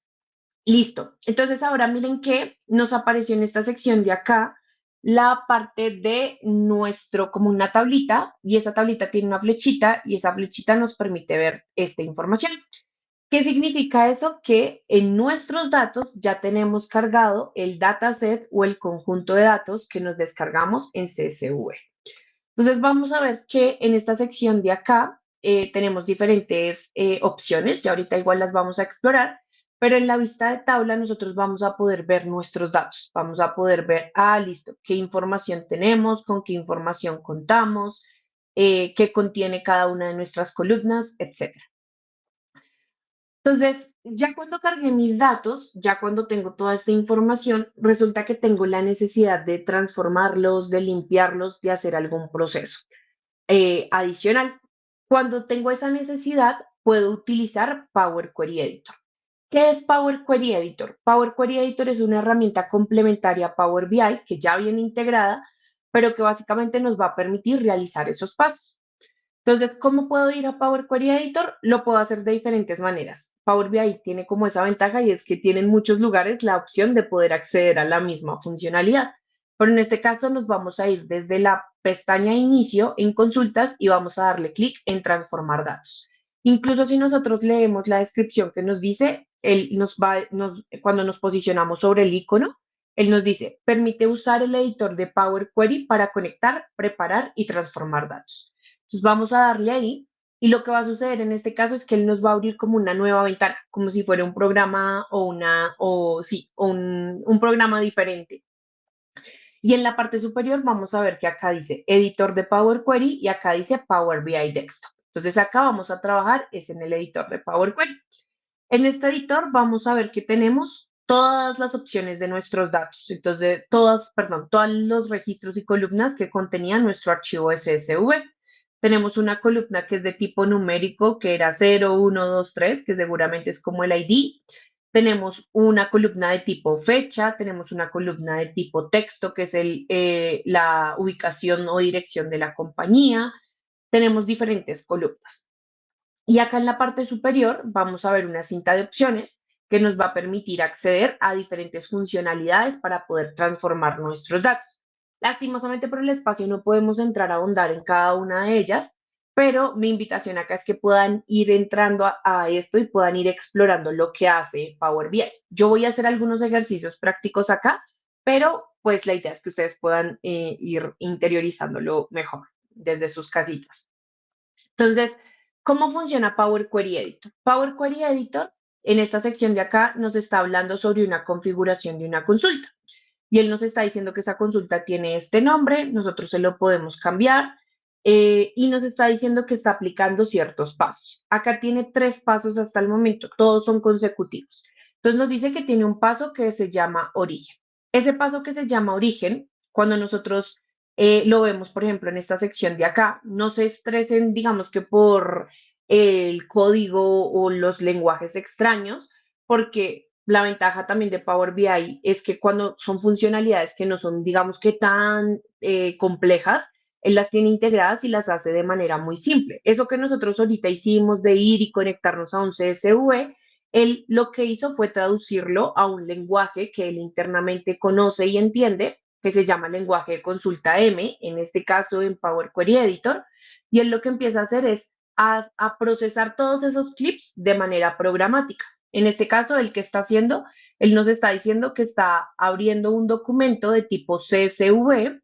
Listo. Entonces ahora miren que nos apareció en esta sección de acá la parte de nuestro, como una tablita, y esa tablita tiene una flechita y esa flechita nos permite ver esta información. ¿Qué significa eso? Que en nuestros datos ya tenemos cargado el dataset o el conjunto de datos que nos descargamos en CSV. Entonces vamos a ver que en esta sección de acá tenemos diferentes opciones, ya ahorita igual las vamos a explorar, pero en la vista de tabla nosotros vamos a poder ver nuestros datos, vamos a poder ver, listo, qué información tenemos, con qué información contamos, qué contiene cada una de nuestras columnas, etcétera. Entonces, ya cuando cargué mis datos, ya cuando tengo toda esta información, resulta que tengo la necesidad de transformarlos, de limpiarlos, de hacer algún proceso adicional. Cuando tengo esa necesidad, puedo utilizar Power Query Editor. ¿Qué es Power Query Editor? Power Query Editor es una herramienta complementaria a Power BI que ya viene integrada, pero que básicamente nos va a permitir realizar esos pasos. Entonces, ¿cómo puedo ir a Power Query Editor? Lo puedo hacer de diferentes maneras. Power BI tiene como esa ventaja y es que tiene en muchos lugares la opción de poder acceder a la misma funcionalidad. Pero en este caso nos vamos a ir desde la pestaña Inicio en Consultas y vamos a darle clic en Transformar datos. Incluso si nosotros leemos la descripción que nos dice, cuando nos posicionamos sobre el icono, él nos dice, permite usar el editor de Power Query para conectar, preparar y transformar datos. Entonces vamos a darle ahí y lo que va a suceder en este caso es que él nos va a abrir como una nueva ventana, como si fuera un programa un programa diferente. Y en la parte superior vamos a ver que acá dice editor de Power Query y acá dice Power BI Desktop. Entonces acá vamos a trabajar es en el editor de Power Query. En este editor vamos a ver que tenemos todas las opciones de nuestros datos. Entonces, todos los registros y columnas que contenía nuestro archivo CSV. Tenemos una columna que es de tipo numérico, que era 0, 1, 2, 3, que seguramente es como el ID. Tenemos una columna de tipo fecha, tenemos una columna de tipo texto, que es la ubicación o dirección de la compañía. Tenemos diferentes columnas. Y acá en la parte superior vamos a ver una cinta de opciones que nos va a permitir acceder a diferentes funcionalidades para poder transformar nuestros datos. Lastimosamente por el espacio no podemos entrar a ahondar en cada una de ellas, pero mi invitación acá es que puedan ir entrando a esto y puedan ir explorando lo que hace Power BI. Yo voy a hacer algunos ejercicios prácticos acá, pero pues la idea es que ustedes puedan ir interiorizándolo mejor desde sus casitas. Entonces, ¿cómo funciona Power Query Editor? Power Query Editor, en esta sección de acá, nos está hablando sobre una configuración de una consulta. y él nos está diciendo que esa consulta tiene este nombre, nosotros se lo podemos cambiar y nos está diciendo que está aplicando ciertos pasos. Acá tiene 3 pasos hasta el momento, todos son consecutivos. Entonces nos dice que tiene un paso que se llama origen. Ese paso que se llama origen, cuando nosotros lo vemos, por ejemplo, en esta sección de acá, no se estresen, digamos que por el código o los lenguajes extraños, porque la ventaja también de Power BI es que cuando son funcionalidades que no son, digamos que tan complejas, él las tiene integradas y las hace de manera muy simple. Eso que nosotros ahorita hicimos de ir y conectarnos a un CSV, él lo que hizo fue traducirlo a un lenguaje que él internamente conoce y entiende, que se llama lenguaje de consulta M, en este caso en Power Query Editor, y él lo que empieza a hacer es a procesar todos esos clips de manera programática. En este caso, el que está haciendo, él nos está diciendo que está abriendo un documento de tipo CSV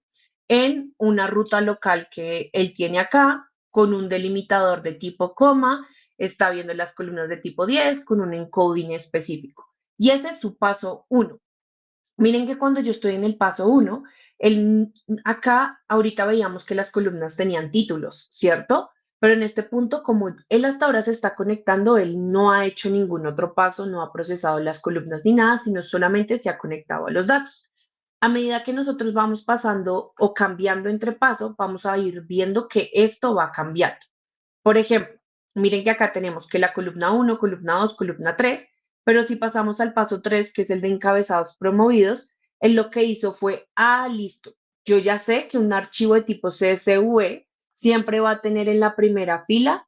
en una ruta local que él tiene acá, con un delimitador de tipo coma, está viendo las columnas de tipo 10 con un encoding específico. Y ese es su paso 1. Miren que cuando yo estoy en el paso 1, acá ahorita veíamos que las columnas tenían títulos, ¿cierto? Pero en este punto, como él hasta ahora se está conectando, él no ha hecho ningún otro paso, no ha procesado las columnas ni nada, sino solamente se ha conectado a los datos. A medida que nosotros vamos pasando o cambiando entre pasos, vamos a ir viendo que esto va cambiando. Por ejemplo, miren que acá tenemos que la columna 1, columna 2, columna 3, pero si pasamos al paso 3, que es el de encabezados promovidos, él lo que hizo fue, listo, yo ya sé que un archivo de tipo CSV siempre va a tener en la primera fila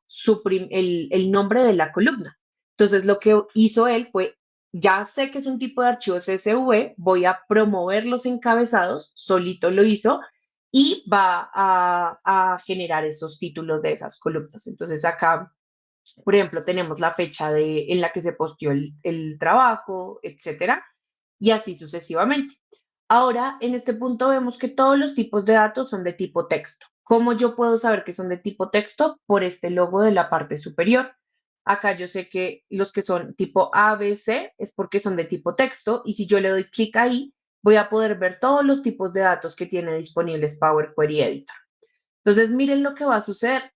el nombre de la columna. Entonces, lo que hizo él fue, ya sé que es un tipo de archivo CSV, voy a promover los encabezados, solito lo hizo, y va a generar esos títulos de esas columnas. Entonces acá, por ejemplo, tenemos la fecha en la que se posteó el trabajo, etcétera, y así sucesivamente. Ahora, en este punto vemos que todos los tipos de datos son de tipo texto. ¿Cómo yo puedo saber que son de tipo texto? Por este logo de la parte superior. Acá yo sé que los que son tipo ABC es porque son de tipo texto y si yo le doy clic ahí, voy a poder ver todos los tipos de datos que tiene disponibles Power Query Editor. Entonces, miren lo que va a suceder.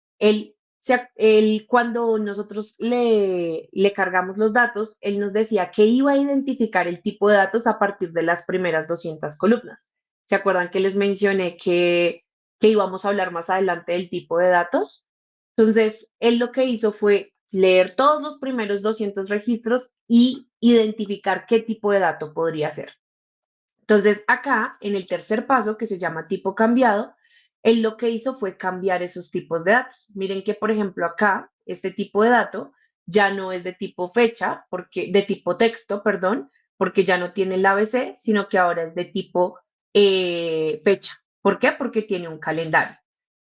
Cuando nosotros le cargamos los datos, él nos decía que iba a identificar el tipo de datos a partir de las primeras 200 columnas. ¿Se acuerdan que les mencioné que íbamos a hablar más adelante del tipo de datos? Entonces, él lo que hizo fue leer todos los primeros 200 registros y identificar qué tipo de dato podría ser. Entonces, acá, en el tercer paso, que se llama tipo cambiado, él lo que hizo fue cambiar esos tipos de datos. Miren que, por ejemplo, acá, este tipo de dato ya no es de tipo fecha, de tipo texto, perdón, porque ya no tiene el ABC, sino que ahora es de tipo fecha. ¿Por qué? Porque tiene un calendario.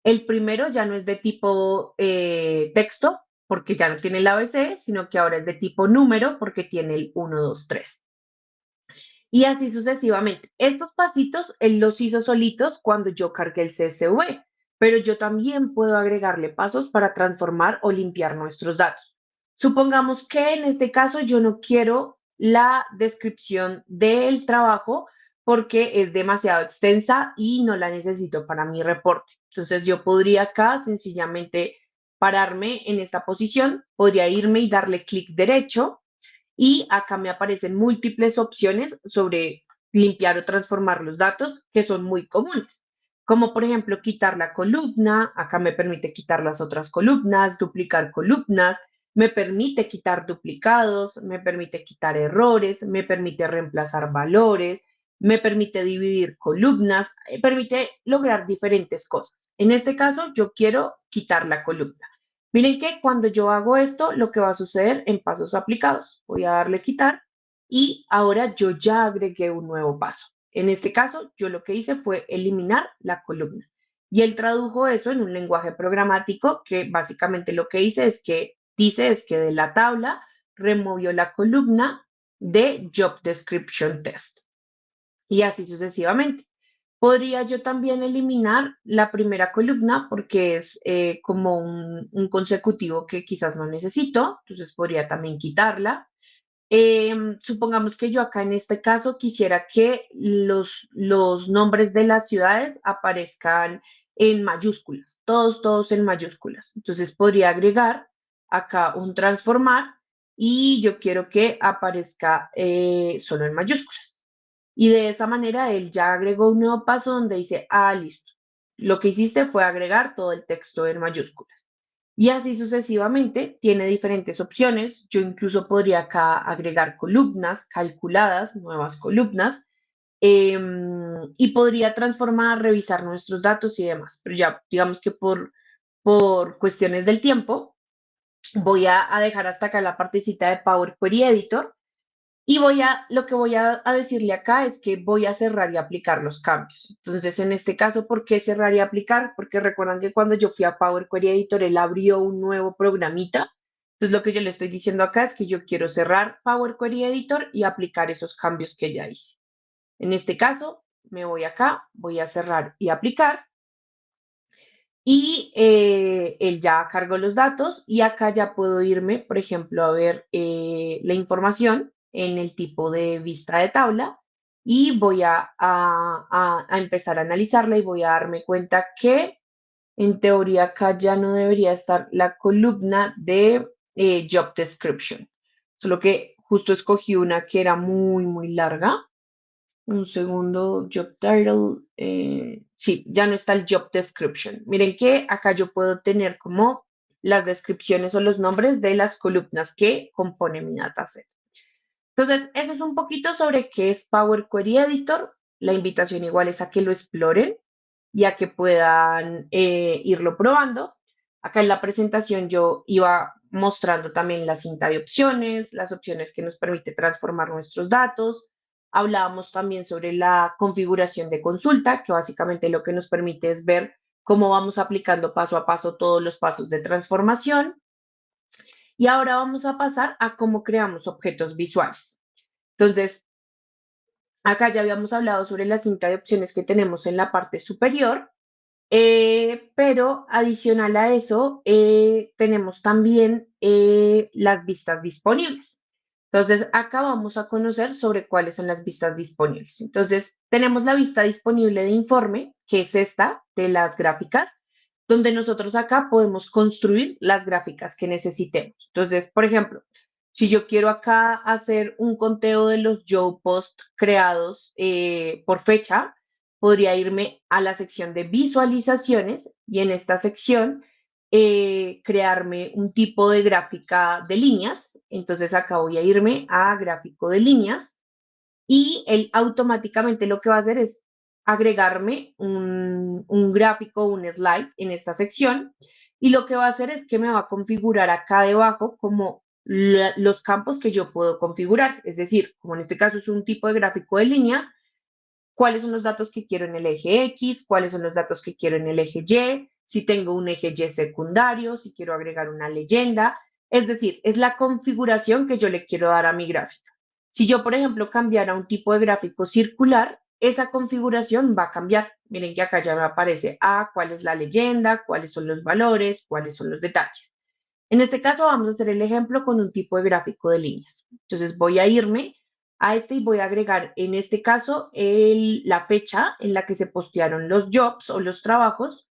El primero ya no es de tipo texto, porque ya no tiene el ABC, sino que ahora es de tipo número, porque tiene el 1, 2, 3. Y así sucesivamente. Estos pasitos él los hizo solitos cuando yo cargué el CSV, pero yo también puedo agregarle pasos para transformar o limpiar nuestros datos. Supongamos que en este caso yo no quiero la descripción del trabajo porque es demasiado extensa y no la necesito para mi reporte. Entonces yo podría acá sencillamente pararme en esta posición, podría irme y darle clic derecho y acá me aparecen múltiples opciones sobre limpiar o transformar los datos que son muy comunes, como por ejemplo quitar la columna, acá me permite quitar las otras columnas, duplicar columnas, me permite quitar duplicados, me permite quitar errores, me permite reemplazar valores, me permite dividir columnas, permite lograr diferentes cosas. En este caso, yo quiero quitar la columna. Miren que cuando yo hago esto, lo que va a suceder en pasos aplicados, voy a darle quitar y ahora yo ya agregué un nuevo paso. En este caso, yo lo que hice fue eliminar la columna y él tradujo eso en un lenguaje programático que básicamente lo que dice es que de la tabla removió la columna de Job Description Test y así sucesivamente. Podría yo también eliminar la primera columna porque es como un consecutivo que quizás no necesito, entonces podría también quitarla. Supongamos que yo acá en este caso quisiera que los nombres de las ciudades aparezcan en mayúsculas, todos en mayúsculas. Entonces podría agregar acá un transformar y yo quiero que aparezca solo en mayúsculas. Y de esa manera él ya agregó un nuevo paso donde dice, ah, listo, lo que hiciste fue agregar todo el texto en mayúsculas. Y así sucesivamente, tiene diferentes opciones. Yo incluso podría acá agregar columnas calculadas, nuevas columnas, y podría transformar, revisar nuestros datos y demás. Pero ya, digamos que por cuestiones del tiempo, voy a dejar hasta acá la partecita de Power Query Editor y lo que voy a decirle acá es que voy a cerrar y aplicar los cambios. Entonces, en este caso, ¿por qué cerrar y aplicar? Porque recuerdan que cuando yo fui a Power Query Editor, él abrió un nuevo programita. Entonces, lo que yo le estoy diciendo acá es que yo quiero cerrar Power Query Editor y aplicar esos cambios que ya hice. En este caso, me voy acá, voy a cerrar y aplicar. Y él ya cargó los datos y acá ya puedo irme, por ejemplo, a ver la información en el tipo de vista de tabla y voy a empezar a analizarla y voy a darme cuenta que en teoría acá ya no debería estar la columna de Job Description, solo que justo escogí una que era muy larga. Un segundo, job title. Sí, ya no está el job description. Miren que acá yo puedo tener como las descripciones o los nombres de las columnas que componen mi dataset. Entonces, eso es un poquito sobre qué es Power Query Editor. La invitación igual es a que lo exploren y a que puedan irlo probando. Acá en la presentación yo iba mostrando también la cinta de opciones, las opciones que nos permite transformar nuestros datos. Hablábamos también sobre la configuración de consulta, que básicamente lo que nos permite es ver cómo vamos aplicando paso a paso todos los pasos de transformación. Y ahora vamos a pasar a cómo creamos objetos visuales. Entonces, acá ya habíamos hablado sobre la cinta de opciones que tenemos en la parte superior, pero adicional a eso, tenemos también las vistas disponibles. Entonces, acá vamos a conocer sobre cuáles son las vistas disponibles. Entonces, tenemos la vista disponible de informe, que es esta, de las gráficas, donde nosotros acá podemos construir las gráficas que necesitemos. Entonces, por ejemplo, si yo quiero acá hacer un conteo de los Joe Post creados por fecha, podría irme a la sección de visualizaciones y en esta sección crearme un tipo de gráfica de líneas. Entonces acá voy a irme a gráfico de líneas y él automáticamente lo que va a hacer es agregarme un gráfico, un slide en esta sección y lo que va a hacer es que me va a configurar acá debajo como los campos que yo puedo configurar. Es decir, como en este caso es un tipo de gráfico de líneas, cuáles son los datos que quiero en el eje X, cuáles son los datos que quiero en el eje Y, si tengo un eje Y secundario, si quiero agregar una leyenda. Es decir, es la configuración que yo le quiero dar a mi gráfica. Si yo, por ejemplo, cambiara un tipo de gráfico circular, esa configuración va a cambiar. Miren que acá ya me aparece cuál es la leyenda, cuáles son los valores, cuáles son los detalles. En este caso vamos a hacer el ejemplo con un tipo de gráfico de líneas. Entonces voy a irme a este y voy a agregar en este caso la fecha en la que se postearon los jobs o los trabajos.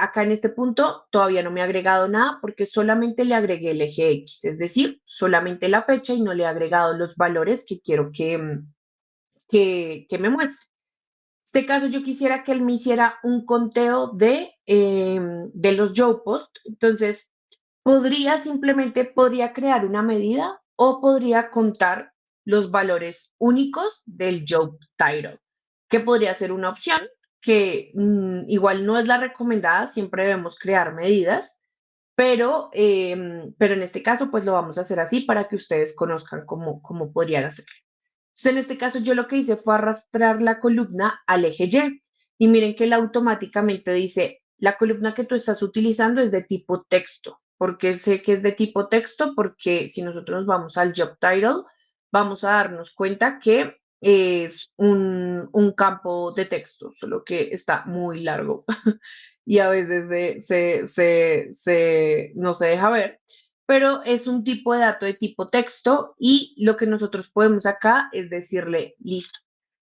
Acá en este punto todavía no me ha agregado nada porque solamente le agregué el eje X, es decir, solamente la fecha y no le he agregado los valores que quiero que me muestre. En este caso yo quisiera que él me hiciera un conteo de los job post. Entonces, podría crear una medida o podría contar los valores únicos del job title, que podría ser una opción que igual no es la recomendada, siempre debemos crear medidas, pero en este caso pues lo vamos a hacer así para que ustedes conozcan cómo podrían hacerlo. Entonces, en este caso yo lo que hice fue arrastrar la columna al eje Y y miren que él automáticamente dice, la columna que tú estás utilizando es de tipo texto. ¿Por qué sé que es de tipo texto? Porque si nosotros nos vamos al job title, vamos a darnos cuenta que es un campo de texto, solo que está muy largo y a veces no se deja ver. pero es un tipo de dato de tipo texto y lo que nosotros podemos acá es decirle, listo,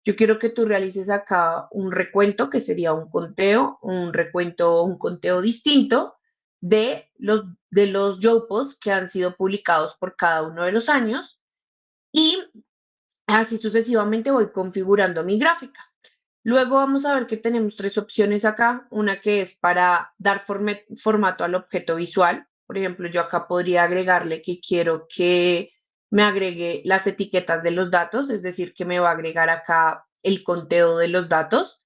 yo quiero que tú realices acá un recuento, que sería un conteo, un recuento, un conteo distinto de los YOPOS que han sido publicados por cada uno de los años y así sucesivamente voy configurando mi gráfica. Luego vamos a ver que tenemos tres opciones acá. Una que es para dar formato al objeto visual. Por ejemplo, yo acá podría agregarle que quiero que me agregue las etiquetas de los datos, es decir, que me va a agregar acá el conteo de los datos.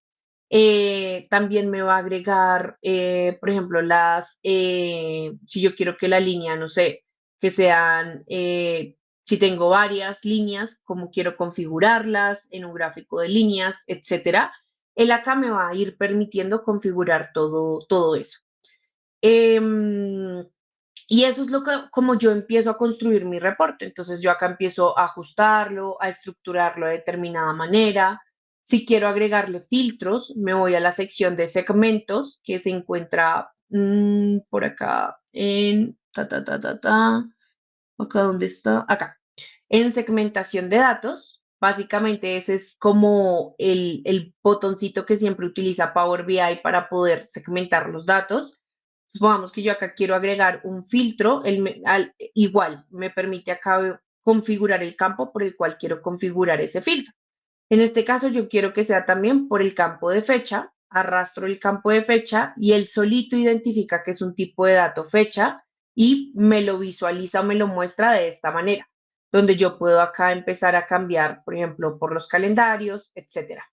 También me va a agregar, por ejemplo, si yo quiero que la línea, no sé, que sean, si tengo varias líneas, cómo quiero configurarlas en un gráfico de líneas, etcétera. Él acá me va a ir permitiendo configurar todo eso. Em, y eso es como yo empiezo a construir mi reporte. Entonces yo acá empiezo a ajustarlo, a estructurarlo de determinada manera. Si quiero agregarle filtros, me voy a la sección de segmentos que se encuentra por acá en acá dónde está, acá, en segmentación de datos. Básicamente ese es como el botoncito que siempre utiliza Power BI para poder segmentar los datos. Supongamos que yo acá quiero agregar un filtro, igual me permite acá configurar el campo por el cual quiero configurar ese filtro. En este caso yo quiero que sea también por el campo de fecha, arrastro el campo de fecha y él solito identifica que es un tipo de dato fecha y me lo visualiza o me lo muestra de esta manera, donde yo puedo acá empezar a cambiar, por ejemplo, por los calendarios, etcétera.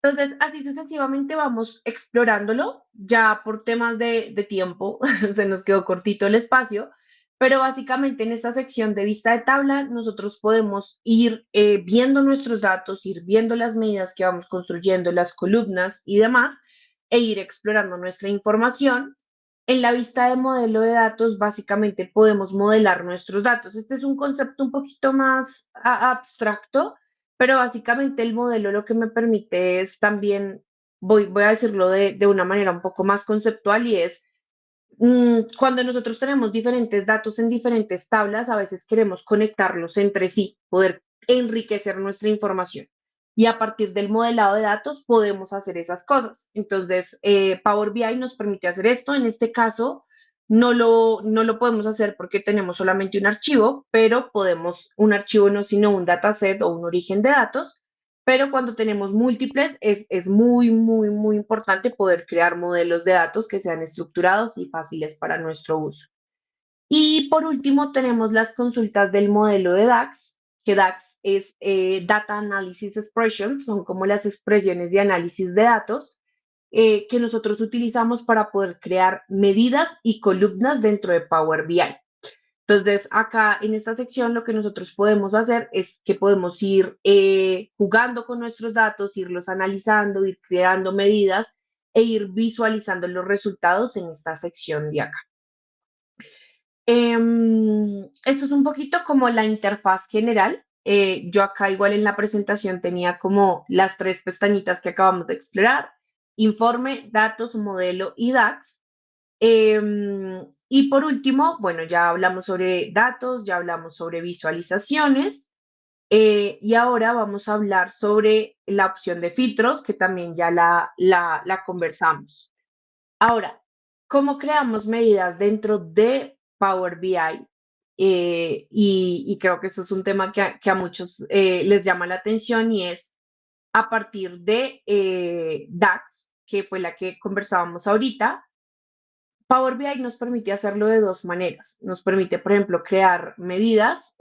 Entonces, así sucesivamente vamos explorándolo. Ya por temas de tiempo, se nos quedó cortito el espacio, pero básicamente en esta sección de vista de tabla, nosotros podemos ir viendo nuestros datos, ir viendo las medidas que vamos construyendo, las columnas y demás, e ir explorando nuestra información. En la vista de modelo de datos, básicamente podemos modelar nuestros datos. Este es un concepto un poquito más abstracto, pero básicamente el modelo lo que me permite es también, voy a decirlo de una manera un poco más conceptual y es, cuando nosotros tenemos diferentes datos en diferentes tablas, a veces queremos conectarlos entre sí, poder enriquecer nuestra información. Y a partir del modelado de datos podemos hacer esas cosas. Entonces, Power BI nos permite hacer esto. En este caso, no lo podemos hacer porque tenemos solamente un archivo, pero podemos, un archivo no sino un dataset o un origen de datos, pero cuando tenemos múltiples es muy, muy, muy importante poder crear modelos de datos que sean estructurados y fáciles para nuestro uso. Y por último tenemos las consultas del modelo de DAX, que DAX es Data Analysis Expressions, son como las expresiones de análisis de datos que nosotros utilizamos para poder crear medidas y columnas dentro de Power BI. Entonces, acá en esta sección lo que nosotros podemos hacer es que podemos ir jugando con nuestros datos, irlos analizando, ir creando medidas e ir visualizando los resultados en esta sección de acá. Esto es un poquito como la interfaz general. Yo acá igual en la presentación tenía como las tres pestañitas que acabamos de explorar: informe, datos, modelo y DAX. Y por último, bueno, ya hablamos sobre datos, ya hablamos sobre visualizaciones y ahora vamos a hablar sobre la opción de filtros, que también ya la conversamos. Ahora, ¿cómo creamos medidas dentro de Power BI? Y creo que eso es un tema que a muchos les llama la atención y es a partir de DAX, que fue la que conversábamos ahorita. Power BI nos permite hacerlo de dos maneras. Nos permite, por ejemplo, crear medidas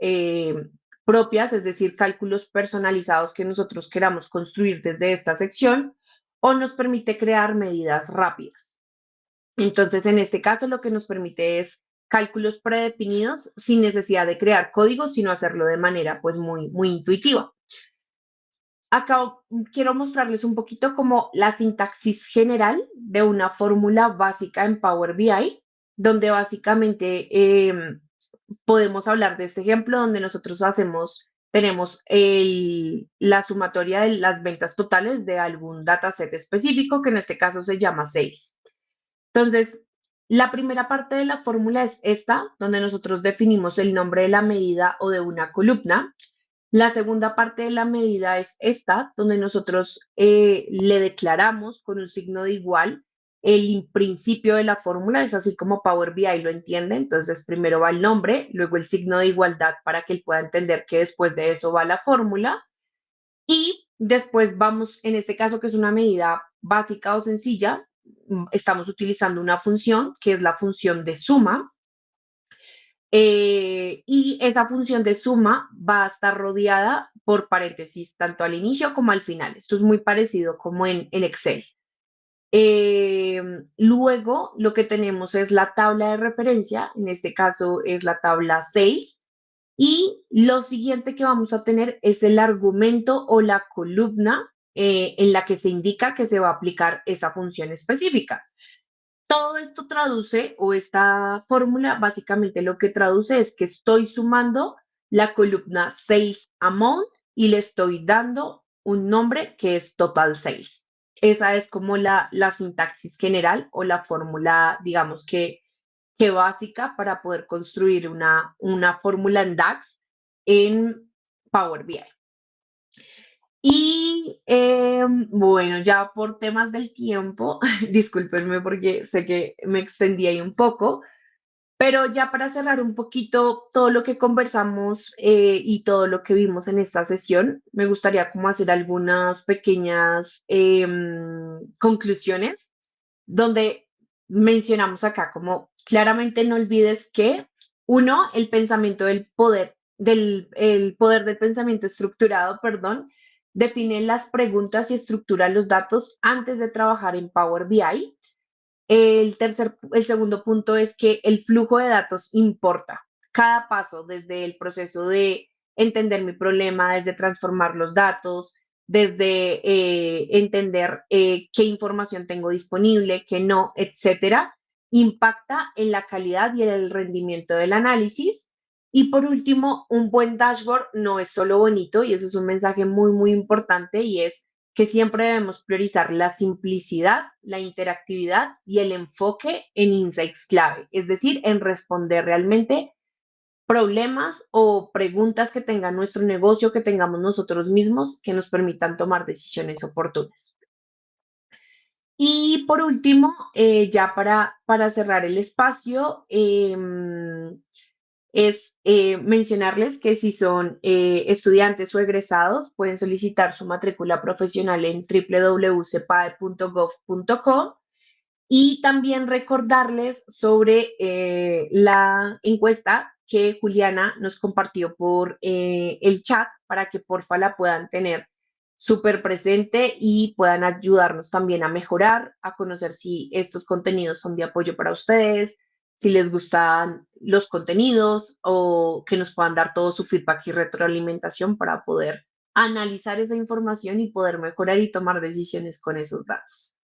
propias, es decir, cálculos personalizados que nosotros queramos construir desde esta sección, o nos permite crear medidas rápidas. Entonces, en este caso, lo que nos permite es cálculos predefinidos sin necesidad de crear código, sino hacerlo de manera pues muy, muy intuitiva. Acá quiero mostrarles un poquito como la sintaxis general de una fórmula básica en Power BI, donde básicamente podemos hablar de este ejemplo donde nosotros tenemos la sumatoria de las ventas totales de algún dataset específico, que en este caso se llama sales. Entonces, La primera parte de la fórmula es esta, donde nosotros definimos el nombre de la medida o de una columna. La segunda parte de la medida es esta, donde nosotros le declaramos con un signo de igual el principio de la fórmula, es así como Power BI lo entiende. Entonces, primero va el nombre, luego el signo de igualdad para que él pueda entender que después de eso va la fórmula. Y después vamos, en este caso que es una medida básica o sencilla, estamos utilizando una función que es la función de suma. Y esa función de suma va a estar rodeada por paréntesis, tanto al inicio como al final. Esto es muy parecido como en Excel. Luego, lo que tenemos es la tabla de referencia, en este caso es la tabla 6, y lo siguiente que vamos a tener es el argumento o la columna en la que se indica que se va a aplicar esa función específica. Todo esto traduce, o esta fórmula básicamente lo que traduce es que estoy sumando la columna 6 amount y le estoy dando un nombre que es total 6. Esa es como la sintaxis general o la fórmula, digamos que básica para poder construir una fórmula en DAX en Power BI. Y bueno, ya por temas del tiempo, discúlpenme porque sé que me extendí ahí un poco, pero ya para cerrar un poquito todo lo que conversamos y todo lo que vimos en esta sesión, me gustaría como hacer algunas pequeñas conclusiones donde mencionamos acá como claramente no olvides que uno, el pensamiento del poder, el poder del pensamiento estructurado, perdón, define las preguntas y estructura los datos antes de trabajar en Power BI. El segundo punto es que el flujo de datos importa. Cada paso, desde el proceso de entender mi problema, desde transformar los datos, desde entender qué información tengo disponible, qué no, etcétera, impacta en la calidad y en el rendimiento del análisis. Y por último, un buen dashboard no es solo bonito, y eso es un mensaje muy, muy importante, y es que siempre debemos priorizar la simplicidad, la interactividad y el enfoque en insights clave, es decir, en responder realmente problemas o preguntas que tenga nuestro negocio, que tengamos nosotros mismos, que nos permitan tomar decisiones oportunas. Y por último, ya para cerrar el espacio, es mencionarles que si son estudiantes o egresados, pueden solicitar su matrícula profesional en www.cepae.gov.co, y también recordarles sobre la encuesta que Juliana nos compartió por el chat para que porfa la puedan tener súper presente y puedan ayudarnos también a mejorar, a conocer si estos contenidos son de apoyo para ustedes, si les gustan los contenidos o que nos puedan dar todo su feedback y retroalimentación para poder analizar esa información y poder mejorar y tomar decisiones con esos datos.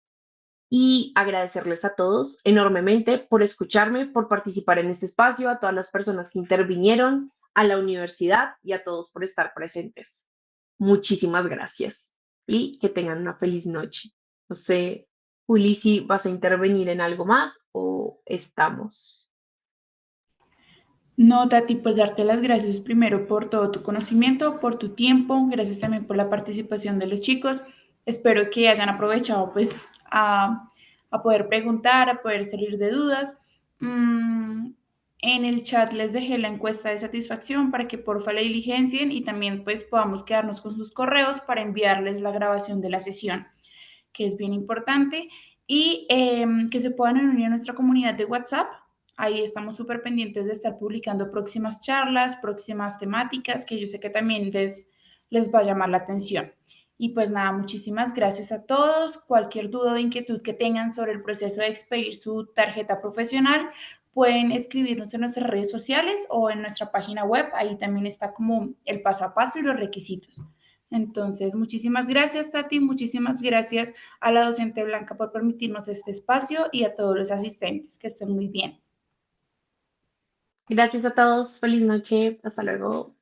Y agradecerles a todos enormemente por escucharme, por participar en este espacio, a todas las personas que intervinieron, a la universidad y a todos por estar presentes. Muchísimas gracias y que tengan una feliz noche. No sé, Juli, si vas a intervenir en algo más o estamos. No, Tati, pues darte las gracias primero por todo tu conocimiento, por tu tiempo, gracias también por la participación de los chicos. Espero que hayan aprovechado pues a poder preguntar, a poder salir de dudas. En el chat les dejé la encuesta de satisfacción para que porfa la diligencien y también pues podamos quedarnos con sus correos para enviarles la grabación de la sesión, que es bien importante, y que se puedan unir a nuestra comunidad de WhatsApp. Ahí estamos súper pendientes de estar publicando próximas charlas, próximas temáticas, que yo sé que también les va a llamar la atención. Y pues nada, muchísimas gracias a todos. Cualquier duda o inquietud que tengan sobre el proceso de expedir su tarjeta profesional, pueden escribirnos en nuestras redes sociales o en nuestra página web. Ahí también está como el paso a paso y los requisitos. Entonces, muchísimas gracias, Tati. Muchísimas gracias a la docente Blanca por permitirnos este espacio y a todos los asistentes. Que estén muy bien. Gracias a todos. Feliz noche. Hasta luego.